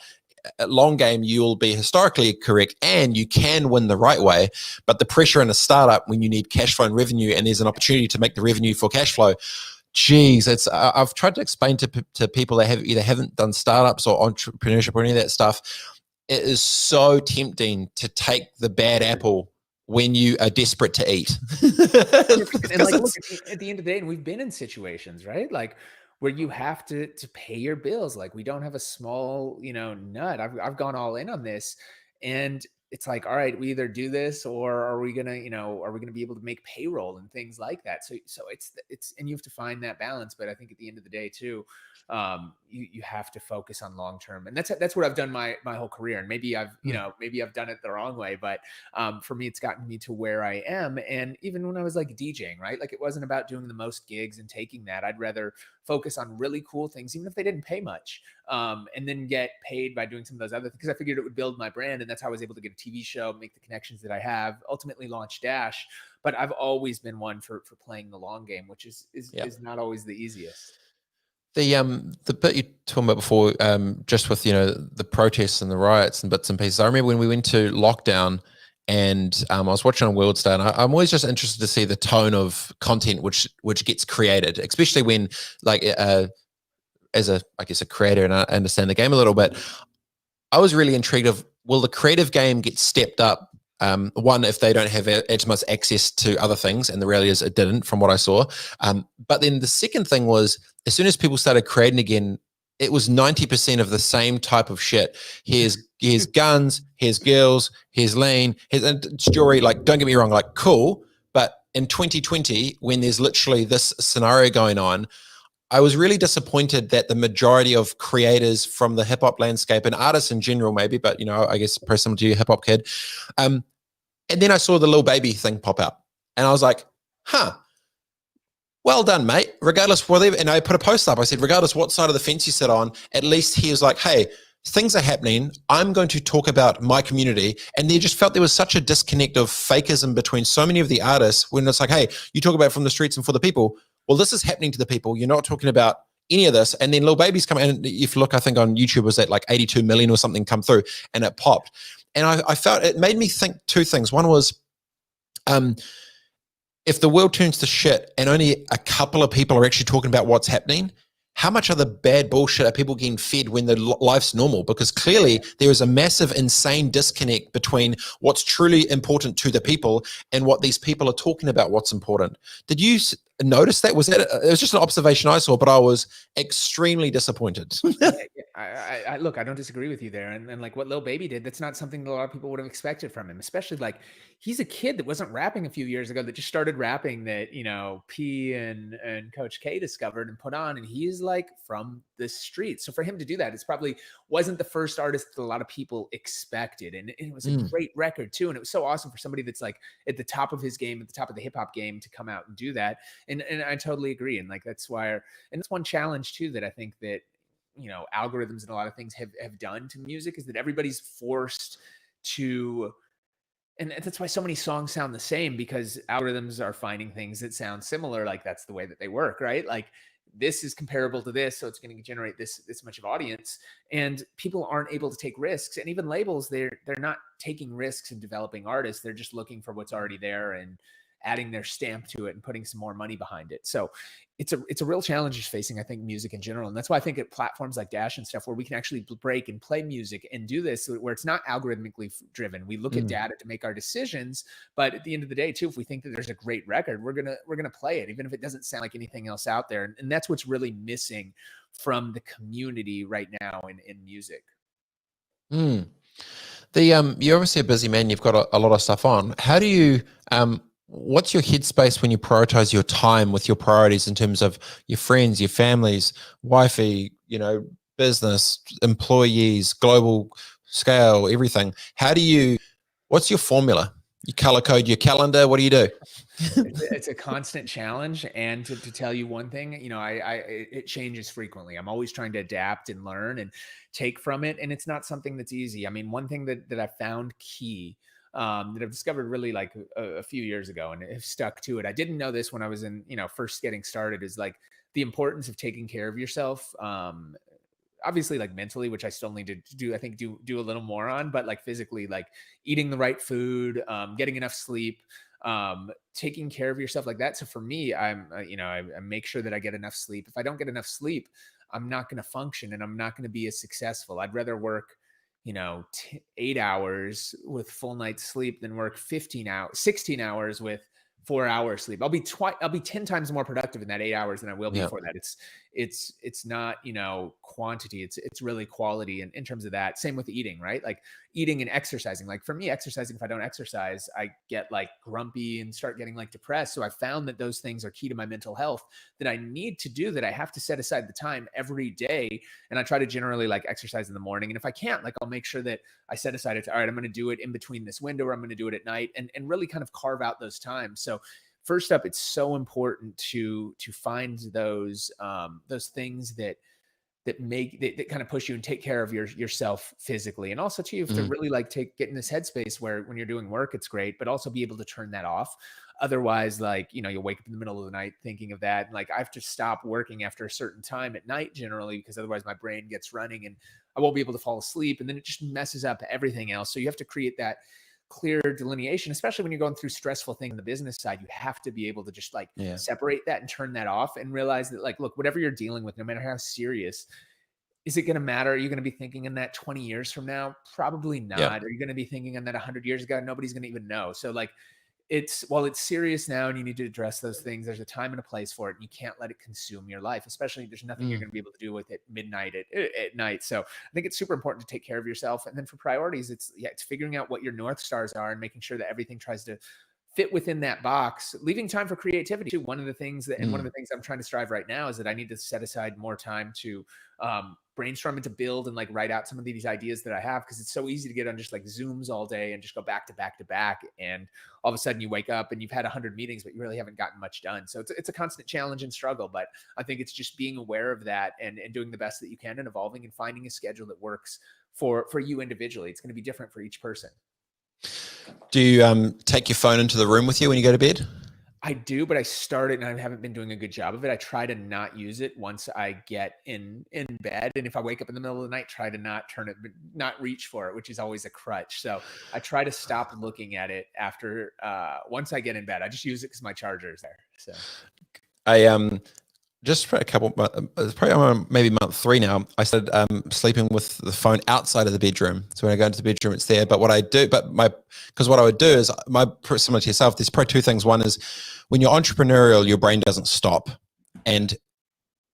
long game, you'll be historically correct and you can win the right way. But the pressure in a startup, when you need cash flow and revenue, and there's an opportunity to make the revenue for cash flow, geez, I've tried to explain to people that haven't done startups or entrepreneurship or any of that stuff. It is so tempting to take the bad apple when you are desperate to eat. And like, look, at the end of the day, and we've been in situations, right? Like, where you have to pay your bills. Like, we don't have a small, nut. I've gone all in on this, and it's like, all right, we either do this, or are we gonna be able to make payroll and things like that? So it's and you have to find that balance. But I think at the end of the day too, you have to focus on long term, and that's what I've done my whole career. And maybe I've maybe I've done it the wrong way, but for me, it's gotten me to where I am. And even when I was like DJing, right, like it wasn't about doing the most gigs and taking that. I'd rather focus on really cool things, even if they didn't pay much, and then get paid by doing some of those other things, because I figured it would build my brand, and that's how I was able to get a TV show, make the connections that I have, ultimately launch Dash. But I've always been one for playing the long game, which is not always the easiest. The bit you talking about before, just with the protests and the riots and bits and pieces. I remember when we went to lockdown, and I was watching on World Star, and I'm always just interested to see the tone of content which gets created, especially when like as a creator, and I understand the game a little bit. I was really intrigued of, will the creative game get stepped up? One, if they don't have as much access to other things, and the reality is it didn't, from what I saw. But then the second thing was, as soon as people started creating again, it was 90% of the same type of shit. Here's guns, here's girls, here's lean, and jewelry. Like, don't get me wrong, like cool. But in 2020, when there's literally this scenario going on, I was really disappointed that the majority of creators from the hip hop landscape, and artists in general, maybe, but I guess pretty similar to you, hip hop kid. And then I saw the Lil Baby thing pop up, and I was like, huh, well done, mate. Regardless whatever, and I put a post up. I said, regardless what side of the fence you sit on, at least he was like, hey, things are happening. I'm going to talk about my community. And they just felt there was such a disconnect of fakeism between so many of the artists, when it's like, hey, you talk about it from the streets and for the people. Well, this is happening to the people. You're not talking about any of this. And then Lil Baby's coming, and if you look, I think on YouTube was at like 82 million or something come through, and it popped. And I felt it made me think two things. One was, if the world turns to shit and only a couple of people are actually talking about what's happening, how much of the bad bullshit are people getting fed when their life's normal? Because clearly there is a massive, insane disconnect between what's truly important to the people and what these people are talking about what's important. Did you notice that? It was just an observation I saw, but I was extremely disappointed. I look, I don't disagree with you there. And like what Lil Baby did, that's not something that a lot of people would have expected from him, especially like he's a kid that wasn't rapping a few years ago, that just started rapping, that, P and Coach K discovered and put on, and he's like from the street. So for him to do that, it's probably wasn't the first artist that a lot of people expected. And it was a great record too. And it was so awesome for somebody that's like at the top of his game, at the top of the hip hop game, to come out and do that. And I totally agree. And like, that's why, and that's one challenge too, that I think that, algorithms and a lot of things have done to music, is that everybody's forced to, and that's why so many songs sound the same, because algorithms are finding things that sound similar. Like that's the way that they work, right? Like this is comparable to this, so it's going to generate this much of audience, and people aren't able to take risks. And even labels, they're not taking risks in developing artists. They're just looking for what's already there and adding their stamp to it and putting some more money behind it. So it's a real challenge facing, I think, music in general. And that's why I think at platforms like Dash and stuff, where we can actually break and play music and do this, where it's not algorithmically driven. We look at data to make our decisions, but at the end of the day too, if we think that there's a great record, we're gonna play it, even if it doesn't sound like anything else out there. And that's what's really missing from the community right now in music. You're obviously a busy man. You've got a lot of stuff on. How do you what's your headspace when you prioritize your time with your priorities in terms of your friends, your families, wifey, business, employees, global scale, everything? What's your formula? You color code your calendar? What do you do? It's a constant challenge. And to tell you one thing, it changes frequently. I'm always trying to adapt and learn and take from it. And it's not something that's easy. I mean, one thing that I found key, that I've discovered really like a few years ago, and have stuck to it. I didn't know this when I was in, first getting started, is like the importance of taking care of yourself. Obviously like mentally, which I still need to do, I think do a little more on, but like physically, like eating the right food, getting enough sleep, taking care of yourself like that. So for me, I make sure that I get enough sleep. If I don't get enough sleep, I'm not going to function, and I'm not going to be as successful. I'd rather work 8 hours with full night's sleep than work 16 hours with 4 hours sleep. I'll be 10 times more productive in that 8 hours than I will before that. it's not, quantity, it's really quality. And in terms of that, same with eating, right? Like eating and exercising. Like for me, exercising, if I don't exercise, I get like grumpy and start getting like depressed. So I found that those things are key to my mental health that I need to do, that I have to set aside the time every day. And I try to generally like exercise in the morning. And if I can't, like I'll make sure that I set aside it. All right, I'm going to do it in between this window, or I'm going to do it at night, and really kind of carve out those times. So first up, it's so important to find those things that kind of push you and take care of yourself physically. And also too, you have to really like get in this headspace where when you're doing work, it's great, but also be able to turn that off. Otherwise, like, you'll wake up in the middle of the night thinking of that. And like, I have to stop working after a certain time at night generally, because otherwise my brain gets running and I won't be able to fall asleep. And then it just messes up everything else. So you have to create that clear delineation, especially when you're going through stressful things on the business side. You have to be able to just like separate that and turn that off, and realize that like, look, whatever you're dealing with, no matter how serious, is it going to matter? Are you going to be thinking in that 20 years from now? Probably not. Yeah. Are you going to be thinking in that 100 years ago? Nobody's going to even know. So like, while it's serious now and you need to address those things, there's a time and a place for it, and you can't let it consume your life. Especially, there's nothing you're going to be able to do with it midnight at night. So I think it's super important to take care of yourself. And then for priorities, it's figuring out what your North Stars are and making sure that everything tries to fit within that box, leaving time for creativity too. One of the things one of the things I'm trying to strive right now is that I need to set aside more time to brainstorm and to build and like write out some of these ideas that I have, because it's so easy to get on just like Zooms all day and just go back to back to back, and all of a sudden you wake up and you've had 100 meetings, but you really haven't gotten much done. So it's a constant challenge and struggle, but I think it's just being aware of that and doing the best that you can, and evolving and finding a schedule that works for you individually. It's going to be different for each person. Do you take your phone into the room with you when you go to bed? I do, but I started and I haven't been doing a good job of it. I try to not use it once I get in bed. And if I wake up in the middle of the night, try to not reach for it, which is always a crutch. So I try to stop looking at it after, once I get in bed. I just use it because my charger is there. So I just for a couple, it's probably maybe month 3 now, I started sleeping with the phone outside of the bedroom. So when I go into the bedroom, it's there. But what I do, because what I would do is, similar to yourself, there's probably 2 things. One is, when you're entrepreneurial, your brain doesn't stop. And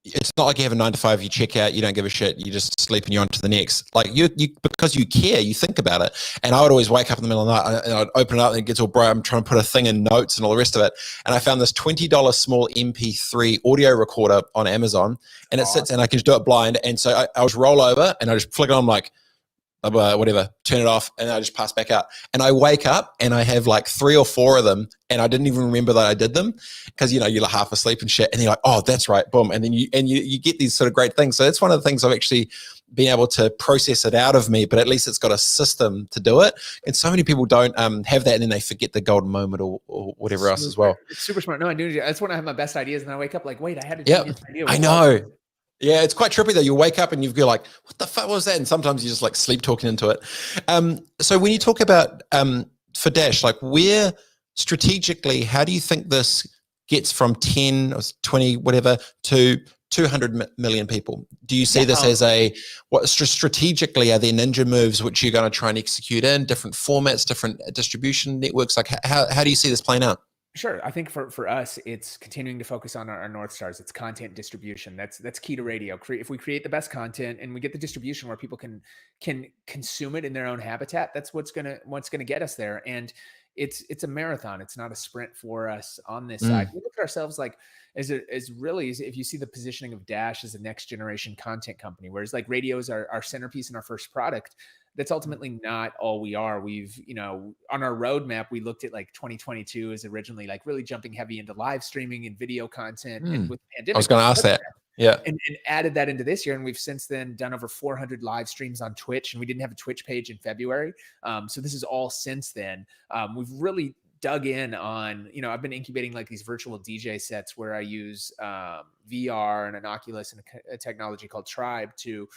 it's not like you have a 9 to 5, you check out, you don't give a shit, you just sleep and you're on to the next. Like you because you care, you think about it. And I would always wake up in the middle of the night and I'd open it up and it gets all bright. I'm trying to put a thing in notes and all the rest of it. And I found this $20 small MP3 audio recorder on Amazon, and it sits, and I can just do it blind. And so I just roll over and I just flick it on, like, whatever, turn it off, and I just pass back out. And I wake up and I have like 3 or 4 of them, and I didn't even remember that I did them, because you're like half asleep and shit, and you're like, oh, that's right, boom, and then you get these sort of great things. So that's one of the things I've actually been able to process it out of me, but at least it's got a system to do it. And so many people don't have that, and then they forget the golden moment or whatever else as well. It's super smart. No, I do. That's when I have my best ideas, and I wake up like, wait, I had a genius idea. I know. Yeah, it's quite trippy though. You wake up and you feel like, what the fuck was that? And sometimes you just like sleep talking into it. So when you talk about for Dash, like, where strategically, how do you think this gets from 10 or 20, whatever, to 200 million people? Do you see this as what strategically are there ninja moves which you're going to try and execute in different formats, different distribution networks? Like how do you see this playing out? Sure. I think for us, it's continuing to focus on our North Stars. It's content distribution. That's key to radio. If we create the best content and we get the distribution where people can consume it in their own habitat, that's what's gonna get us there. And it's a marathon. It's not a sprint for us on this side. We look at ourselves like as if you see the positioning of Dash as a next generation content company, whereas like radio is our centerpiece and our first product. That's ultimately not all we are. We've, on our roadmap, we looked at like 2022 as originally like really jumping heavy into live streaming and video content. And with the pandemic, I was going to ask that. Yeah. And added that into this year. And we've since then done over 400 live streams on Twitch, and we didn't have a Twitch page in February. So this is all since then. We've really dug in on, I've been incubating like these virtual DJ sets where I use VR and an Oculus and a technology called Tribe to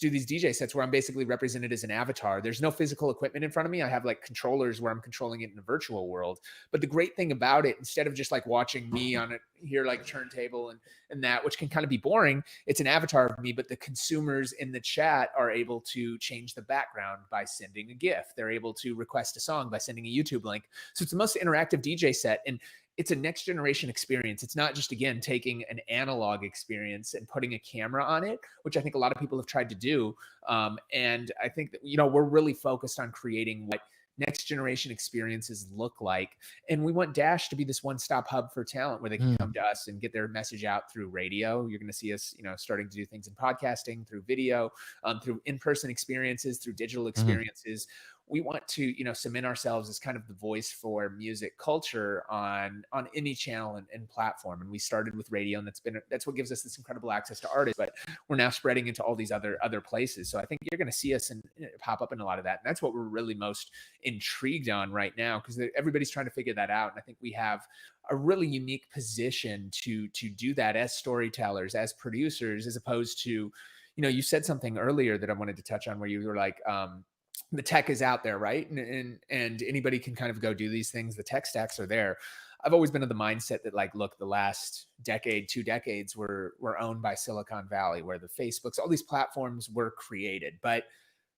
do these DJ sets where I'm basically represented as an avatar. There's no physical equipment in front of me. I have like controllers where I'm controlling it in the virtual world. But the great thing about it, instead of just like watching me on it here, like turntable and that, which can kind of be boring, it's an avatar of me, but the consumers in the chat are able to change the background by sending a GIF. They're able to request a song by sending a YouTube link. So it's the most interactive DJ set. And it's a next generation experience. It's not just, again, taking an analog experience and putting a camera on it, which I think a lot of people have tried to do. And I think that, we're really focused on creating what next generation experiences look like. And we want Dash to be this one-stop hub for talent where they can come to us and get their message out through radio. You're going to see us, starting to do things in podcasting, through video, through in-person experiences, through digital experiences. We want to, cement ourselves as kind of the voice for music culture on any channel and platform. And we started with radio, and that's what gives us this incredible access to artists, but we're now spreading into all these other places. So I think you're going to see us and pop up in a lot of that. And that's what we're really most intrigued on right now, because everybody's trying to figure that out. And I think we have a really unique position to do that as storytellers, as producers, as opposed to, you said something earlier that I wanted to touch on, where you were like, the tech is out there, right? And anybody can kind of go do these things. The tech stacks are there. I've always been of the mindset that, like, look, the last decade, 2 decades were owned by Silicon Valley, where the Facebooks, all these platforms were created. But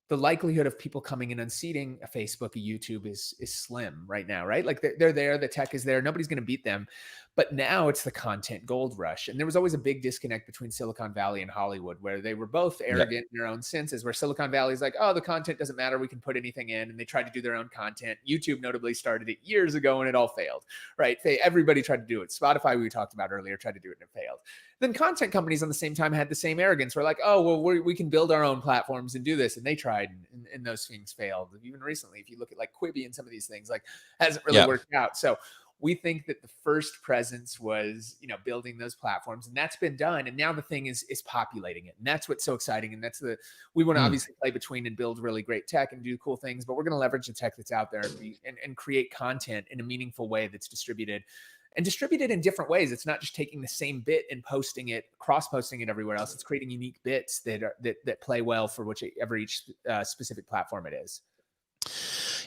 the likelihood of people coming in and seeding a Facebook, a YouTube is slim right now, right? Like, they're there, the tech is there, nobody's going to beat them. But now it's the content gold rush. And there was always a big disconnect between Silicon Valley and Hollywood, where they were both arrogant in their own senses, where Silicon Valley is like, oh, the content doesn't matter, we can put anything in. And they tried to do their own content. YouTube notably started it years ago, and it all failed, right? Everybody tried to do it. Spotify, we talked about earlier, tried to do it and it failed. Then content companies on the same time had the same arrogance. We're like, oh, well, we can build our own platforms and do this. And they tried, and those things failed. Even recently, if you look at like Quibi and some of these things, like, hasn't really worked out. So we think that the first presence was, building those platforms, and that's been done. And now the thing is populating it. And that's what's so exciting. And we want to obviously play between and build really great tech and do cool things, but we're going to leverage the tech that's out there and create content in a meaningful way that's distributed in different ways. It's not just taking the same bit and posting it, cross-posting it everywhere else. It's creating unique bits that play well for whichever each specific platform it is.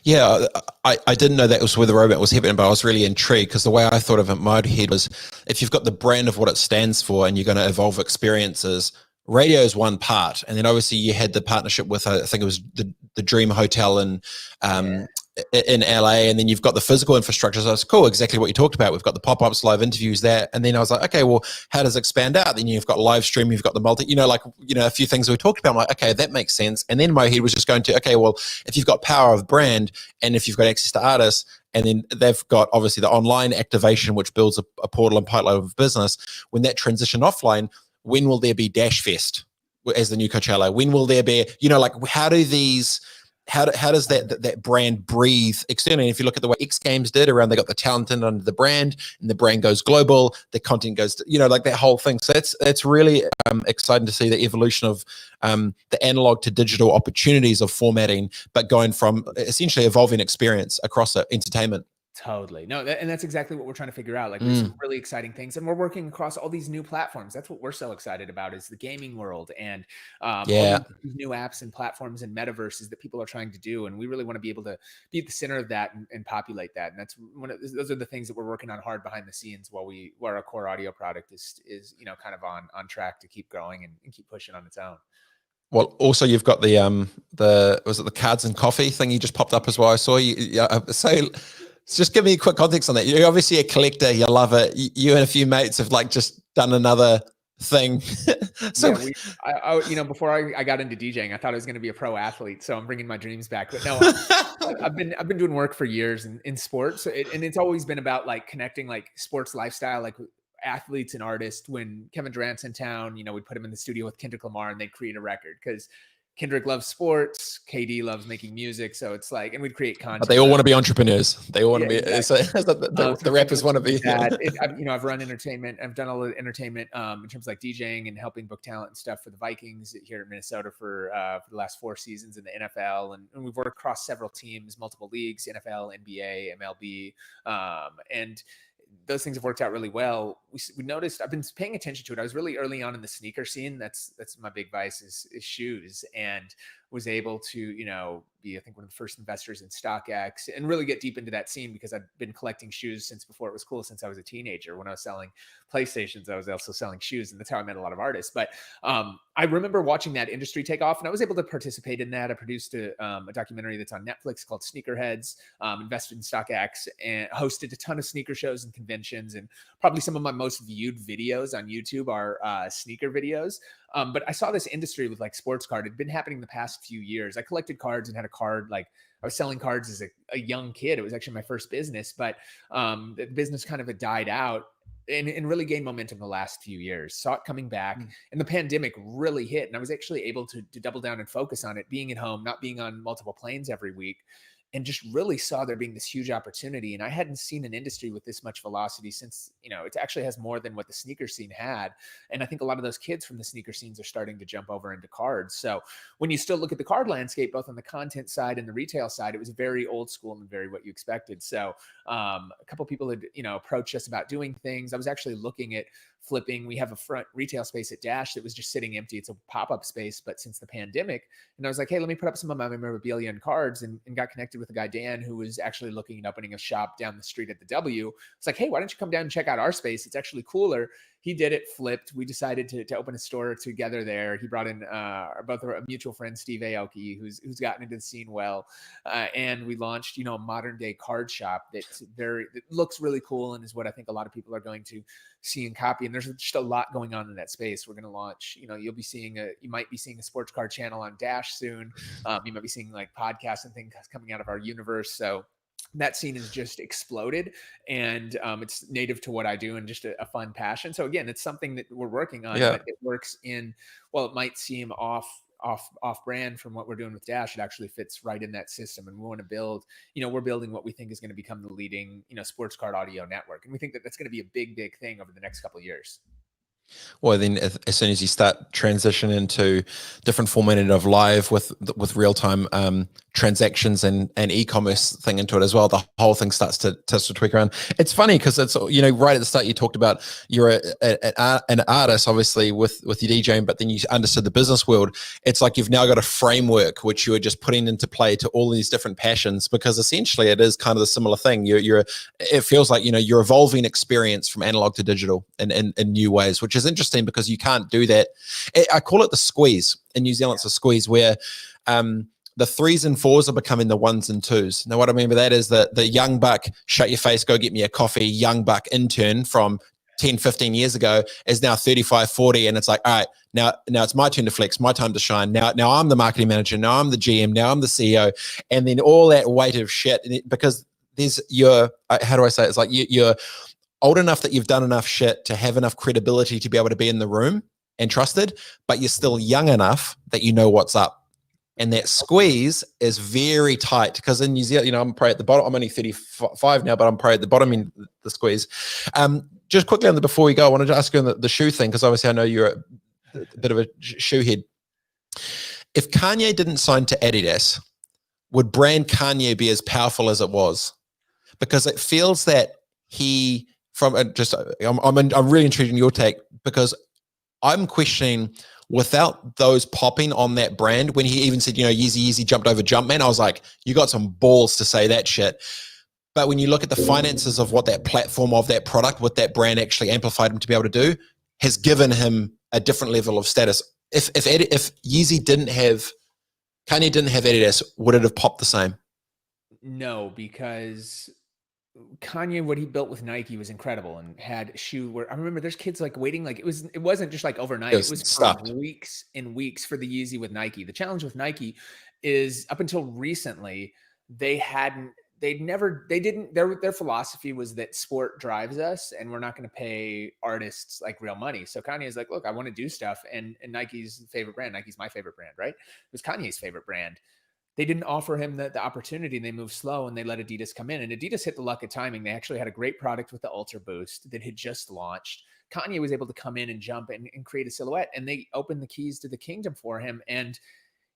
Yeah, I didn't know that was where the robot was happening, but I was really intrigued, because the way I thought of it in my head was, if you've got the brand of what it stands for and you're going to evolve experiences, radio is one part. And then obviously you had the partnership with, I think it was the Dream Hotel in LA, and then you've got the physical infrastructure. So it's cool, exactly what you talked about. We've got the pop-ups, live interviews there. And then I was like, okay, well, how does it expand out? Then you've got live stream, you've got the multi, a few things we talked about. I'm like, okay, that makes sense. And then my head was just going to, okay, well, if you've got power of brand and if you've got access to artists, and then they've got obviously the online activation, which builds a portal and pipeline of business. When that transition offline, when will there be Dash Fest as the new Coachella? When will there be, how do these, how does that brand breathe externally? And if you look at the way X Games did around, they got the talent in under the brand, and the brand goes global, the content goes to, like that whole thing. So it's really exciting to see the evolution of the analog to digital opportunities of formatting, but going from essentially evolving experience across entertainment. Totally. No, and that's exactly what we're trying to figure out. Like, there's some really exciting things, and we're working across all these new platforms. That's what we're so excited about, is the gaming world and all these new apps and platforms and metaverses that people are trying to do. And we really want to be able to be at the center of that and populate that. And that's those are the things that we're working on hard behind the scenes, while our core audio product is kind of on track to keep growing and keep pushing on its own. Well, also you've got the was it the cards and coffee thing you just popped up as well? I saw you. So just give me a quick context on that. You're obviously a collector. You love it. You and a few mates have just done another thing. So I before I got into DJing, I thought I was going to be a pro athlete. So I'm bringing my dreams back. But no, I've been doing work for years in sports, and it's always been about connecting sports lifestyle, athletes and artists. When Kevin Durant's in town, we'd put him in the studio with Kendrick Lamar, and they'd create a record, because Kendrick loves sports, KD loves making music, so it's and we'd create content. But they all want to be entrepreneurs. They all want to be. Exactly. The rappers want to be. I've run entertainment. I've done all the entertainment in terms of DJing and helping book talent and stuff for the Vikings here in Minnesota for the last 4 seasons in the NFL, and we've worked across several teams, multiple leagues, NFL, NBA, MLB, and those things have worked out really well. we noticed, I've been paying attention to it. I was really early on in the sneaker scene. That's my big vice is shoes, and was able to, be, I think, one of the first investors in StockX and really get deep into that scene because I've been collecting shoes since before it was cool, since I was a teenager. When I was selling PlayStations, I was also selling shoes, and that's how I met a lot of artists. But I remember watching that industry take off, and I was able to participate in that. I produced a documentary that's on Netflix called Sneakerheads, invested in StockX, and hosted a ton of sneaker shows and conventions. And probably some of my most viewed videos on YouTube are sneaker videos. But I saw this industry with like sports card. It had been happening the past few years. I collected cards and had a card, like I was selling cards as a young kid. It was actually my first business, but the business kind of had died out and really gained momentum the last few years. Saw it coming back, and the pandemic really hit. And I was actually able to double down and focus on it, being at home, not being on multiple planes every week, and just really saw there being this huge opportunity. And I hadn't seen an industry with this much velocity since, it actually has more than what the sneaker scene had. And I think a lot of those kids from the sneaker scenes are starting to jump over into cards. So when you still look at the card landscape, both on the content side and the retail side, it was very old school and very what you expected. So a couple of people had, approached us about doing things. I was actually looking at flipping. We have a front retail space at Dash that was just sitting empty. It's a pop-up space, but since the pandemic, and I was like, hey, let me put up some of my memorabilia and cards, and got connected with a guy, Dan, who was actually looking at opening a shop down the street at the W. It's like, hey, why don't you come down and check out our space? It's actually cooler. He did it, flipped. We decided to open a store together there. He brought in both a mutual friend, Steve Aoki, who's gotten into the scene well. And we launched, a modern day card shop that looks really cool and is what I think a lot of people are going to see and copy. And there's just a lot going on in that space. We're going to launch, you might be seeing a sports card channel on Dash soon. You might be seeing like podcasts and things coming out of our universe. So that scene has just exploded, and it's native to what I do and just a fun passion. So again, it's something that we're working on, but it works in, well, it might seem off brand from what we're doing with Dash. It actually fits right in that system. And we want to build, we're building what we think is going to become the leading, sports card audio network. And we think that that's going to be a big, big thing over the next couple of years. Well, then as soon as you start transitioning into different formatting of live with real-time transactions and e-commerce thing into it as well, the whole thing starts to tweak around. It's funny because it's, right at the start you talked about you're an artist, obviously, with your DJing, but then you understood the business world. It's like you've now got a framework which you are just putting into play to all these different passions, because essentially it is kind of a similar thing. It feels like, you're evolving experience from analog to digital in new ways, which is interesting because you can't do that. I call it the squeeze. In New Zealand, it's a squeeze where the 3s and 4s are becoming the 1s and 2s. Now, what I mean by that is that the young buck, shut your face, go get me a coffee, young buck intern from 10, 15 years ago is now 35, 40. And it's like, all right, now it's my turn to flex, my time to shine. Now I'm the marketing manager. Now I'm the GM. Now I'm the CEO. And then all that weight of shit, because there's how do I say it? It's like you're old enough that you've done enough shit to have enough credibility to be able to be in the room and trusted, but you're still young enough that you know what's up. And that squeeze is very tight, because in New Zealand, I'm probably at the bottom. I'm only 35 now, but I'm probably at the bottom in the squeeze. Just quickly before we go, I wanted to ask you on the shoe thing, because obviously I know you're a bit of a shoe head. If Kanye didn't sign to Adidas, would brand Kanye be as powerful as it was? Because it feels that I'm really intrigued in your take, because I'm questioning, without those popping on that brand, when he even said, Yeezy jumped over Jumpman, I was like, you got some balls to say that shit. But when you look at the finances of what that platform of that product with that brand actually amplified him to be able to do, has given him a different level of status. If Kanye didn't have Adidas, would it have popped the same? No, because Kanye, what he built with Nike was incredible, and had a shoe where I remember there's kids like waiting, like it wasn't just like overnight. It was for weeks and weeks for the Yeezy with Nike. The challenge with Nike is, up until recently, their philosophy was that sport drives us, and we're not going to pay artists like real money. So Kanye is like, look, I want to do stuff, and Nike's favorite brand. Nike's my favorite brand, right? It was Kanye's favorite brand. They didn't offer him the opportunity, and they moved slow, and they let Adidas come in. And Adidas hit the luck of timing. They actually had a great product with the Ultra Boost that had just launched. Kanye was able to come in and jump and create a silhouette, and they opened the keys to the kingdom for him. And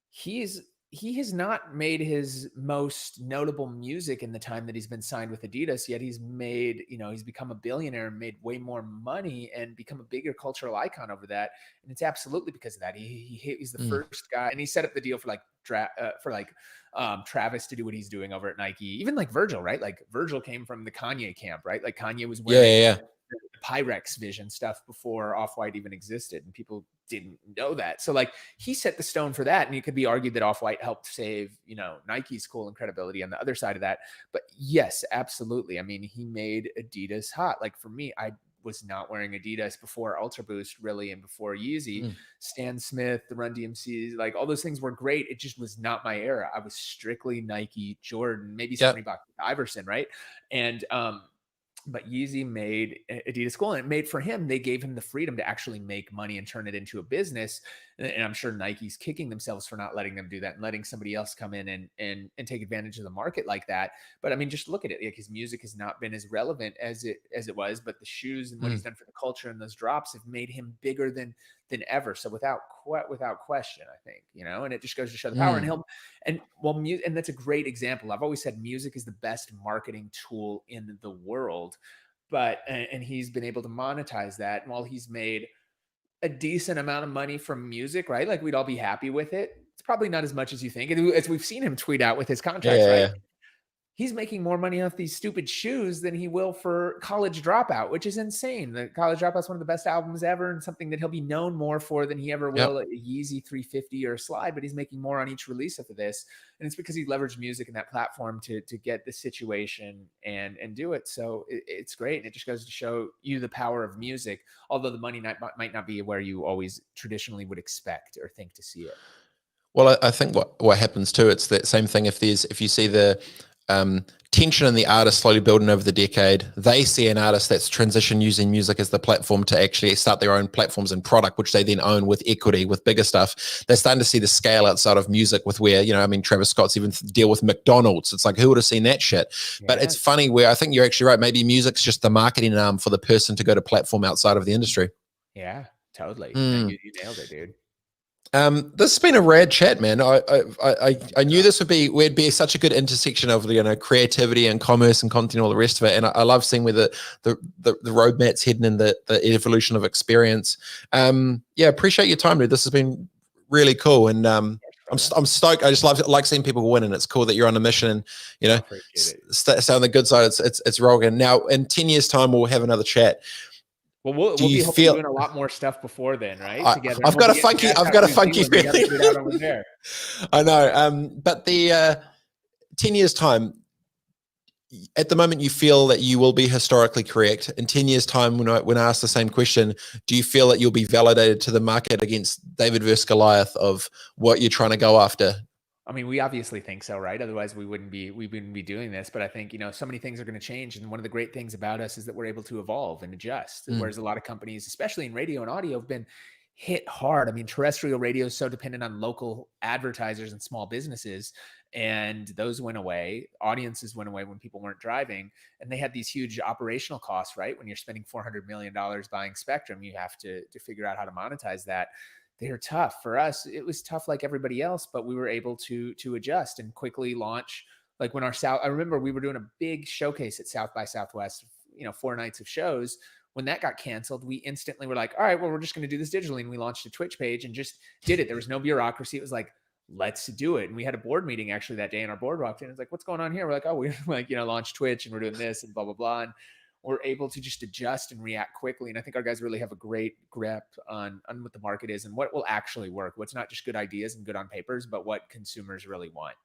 he's he has not made his most notable music in the time that he's been signed with Adidas, yet he's made, he's become a billionaire and made way more money and become a bigger cultural icon over that. And it's absolutely because of that. He's the first guy, and he set up the deal for Travis to do what he's doing over at Nike. Even like Virgil, right? Like Virgil came from the Kanye camp, right? Like Kanye was wearing the Pyrex Vision stuff before Off-White even existed, and people didn't know that. So like he set the stone for that, and it could be argued that Off-White helped save, Nike's cool and credibility on the other side of that. But yes, absolutely. I mean, he made Adidas hot. Like for me, I was not wearing Adidas before Ultra Boost really, and before Yeezy. Stan Smith, the Run DMCs, like all those things were great. It just was not my era. I was strictly Nike, Jordan, maybe some Reebok, Iverson, right? And but Yeezy made Adidas cool, and it made for him, they gave him the freedom to actually make money and turn it into a business. And I'm sure Nike's kicking themselves for not letting them do that and letting somebody else come in and take advantage of the market like that. But I mean, just look at it. Like his music has not been as relevant as it was, but the shoes and what he's done for the culture and those drops have made him bigger than ever. So without question, I think, and it just goes to show the power. And that's a great example. I've always said music is the best marketing tool in the world, and he's been able to monetize that. And while he's made a decent amount of money from music, right? Like we'd all be happy with it. It's probably not as much as you think. And as we've seen him tweet out with his contracts, right? He's making more money off these stupid shoes than he will for College Dropout, which is insane. The College Dropout is one of the best albums ever, and something that he'll be known more for than he ever will a Yeezy 350 or a Slide, but he's making more on each release after this. And it's because he leveraged music and that platform to get the situation and do it. So it's great. And it just goes to show you the power of music, although the money might not be where you always traditionally would expect or think to see it. Well, I think what happens too, it's that same thing. If you see the tension in the artist slowly building over the decade, they see an artist that's transitioned using music as the platform to actually start their own platforms and product, which they then own with equity, with bigger stuff. They're starting to see the scale outside of music with where, Travis Scott's even deal with McDonald's. It's like, who would have seen that shit? Yeah. But it's funny where I think you're actually right. Maybe music's just the marketing arm for the person to go to platform outside of the industry. Yeah, totally. You nailed it, dude. This has been a rad chat, man. I knew this would be such a good intersection of creativity and commerce and content and all the rest of it. And I love seeing where the roadmap's heading in the evolution of experience. Appreciate your time, dude. This has been really cool, and I'm stoked. I just like seeing people win, and it's cool that you're on a mission. And stay on the good side. It's rolling. Now in 10 years' time, we'll have another chat. Well, we'll be doing a lot more stuff before then, right? Together. I've got a funky feeling. I know. But the 10 years time, at the moment, you feel that you will be historically correct. In 10 years time, when I ask the same question, do you feel that you'll be validated to the market against David versus Goliath of what you're trying to go after? I mean, we obviously think so, right? Otherwise we wouldn't be doing this. But I think, so many things are going to change. And one of the great things about us is that we're able to evolve and adjust. Whereas a lot of companies, especially in radio and audio, have been hit hard. I mean, terrestrial radio is so dependent on local advertisers and small businesses, and those went away. Audiences went away when people weren't driving, and they had these huge operational costs, right? When you're spending $400 million buying spectrum, you have to figure out how to monetize that. They're tough. For us, it was tough like everybody else, but we were able to adjust and quickly launch. Like when I remember we were doing a big showcase at South by Southwest, 4 nights of shows. When that got canceled, we instantly were like, all right, well, we're just going to do this digitally. And we launched a Twitch page and just did it. There was no bureaucracy. It was like, let's do it. And we had a board meeting actually that day, and our board walked in. It's like, what's going on here? We're like, oh, we're like, launch Twitch and we're doing this and blah, blah, blah. And we're able to just adjust and react quickly. And I think our guys really have a great grip on what the market is and what will actually work. What's not just good ideas and good on papers, but what consumers really want.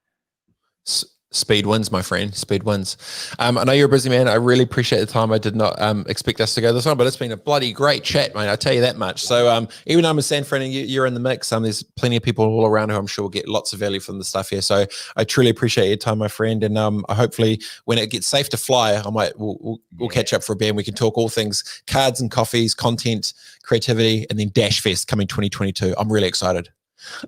Speed wins, my friend. Speed wins. I know you're a busy man. I really appreciate the time. I did not expect us to go this on, but it's been a bloody great chat, mate. I tell you that much. So even though I'm a San Fran and you're in the mix, there's plenty of people all around who I'm sure will get lots of value from the stuff here. So I truly appreciate your time, my friend. And hopefully when it gets safe to fly, we'll catch up for a beer and we can talk all things cards and coffees, content, creativity, and then Dash Fest coming 2022. I'm really excited.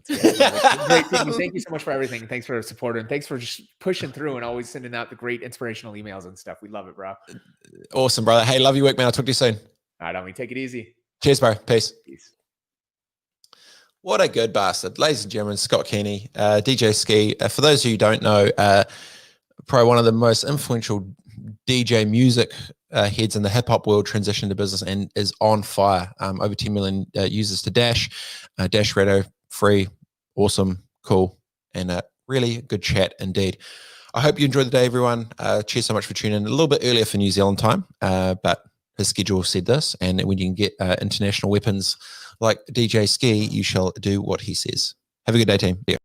Great team. Thank you so much for everything. Thanks for supporting. And thanks for just pushing through and always sending out the great inspirational emails and stuff. We love it, bro. Awesome, brother. Hey, love your work, man. I'll talk to you soon. All right, homie. Take it easy. Cheers, bro. Peace. What a good bastard. Ladies and gentlemen, Scott Keeney, DJ Skee. For those of you who don't know, probably one of the most influential DJ music heads in the hip hop world, transitioned to business and is on fire. Over 10 million users to Dash. Dash Radio, free, awesome, cool, and really good chat indeed. I hope you enjoyed the day, everyone. Cheers so much for tuning in. A little bit earlier for New Zealand time, but his schedule said this, and when you can get international weapons like DJ Skee, you shall do what he says. Have a good day, team. Yeah.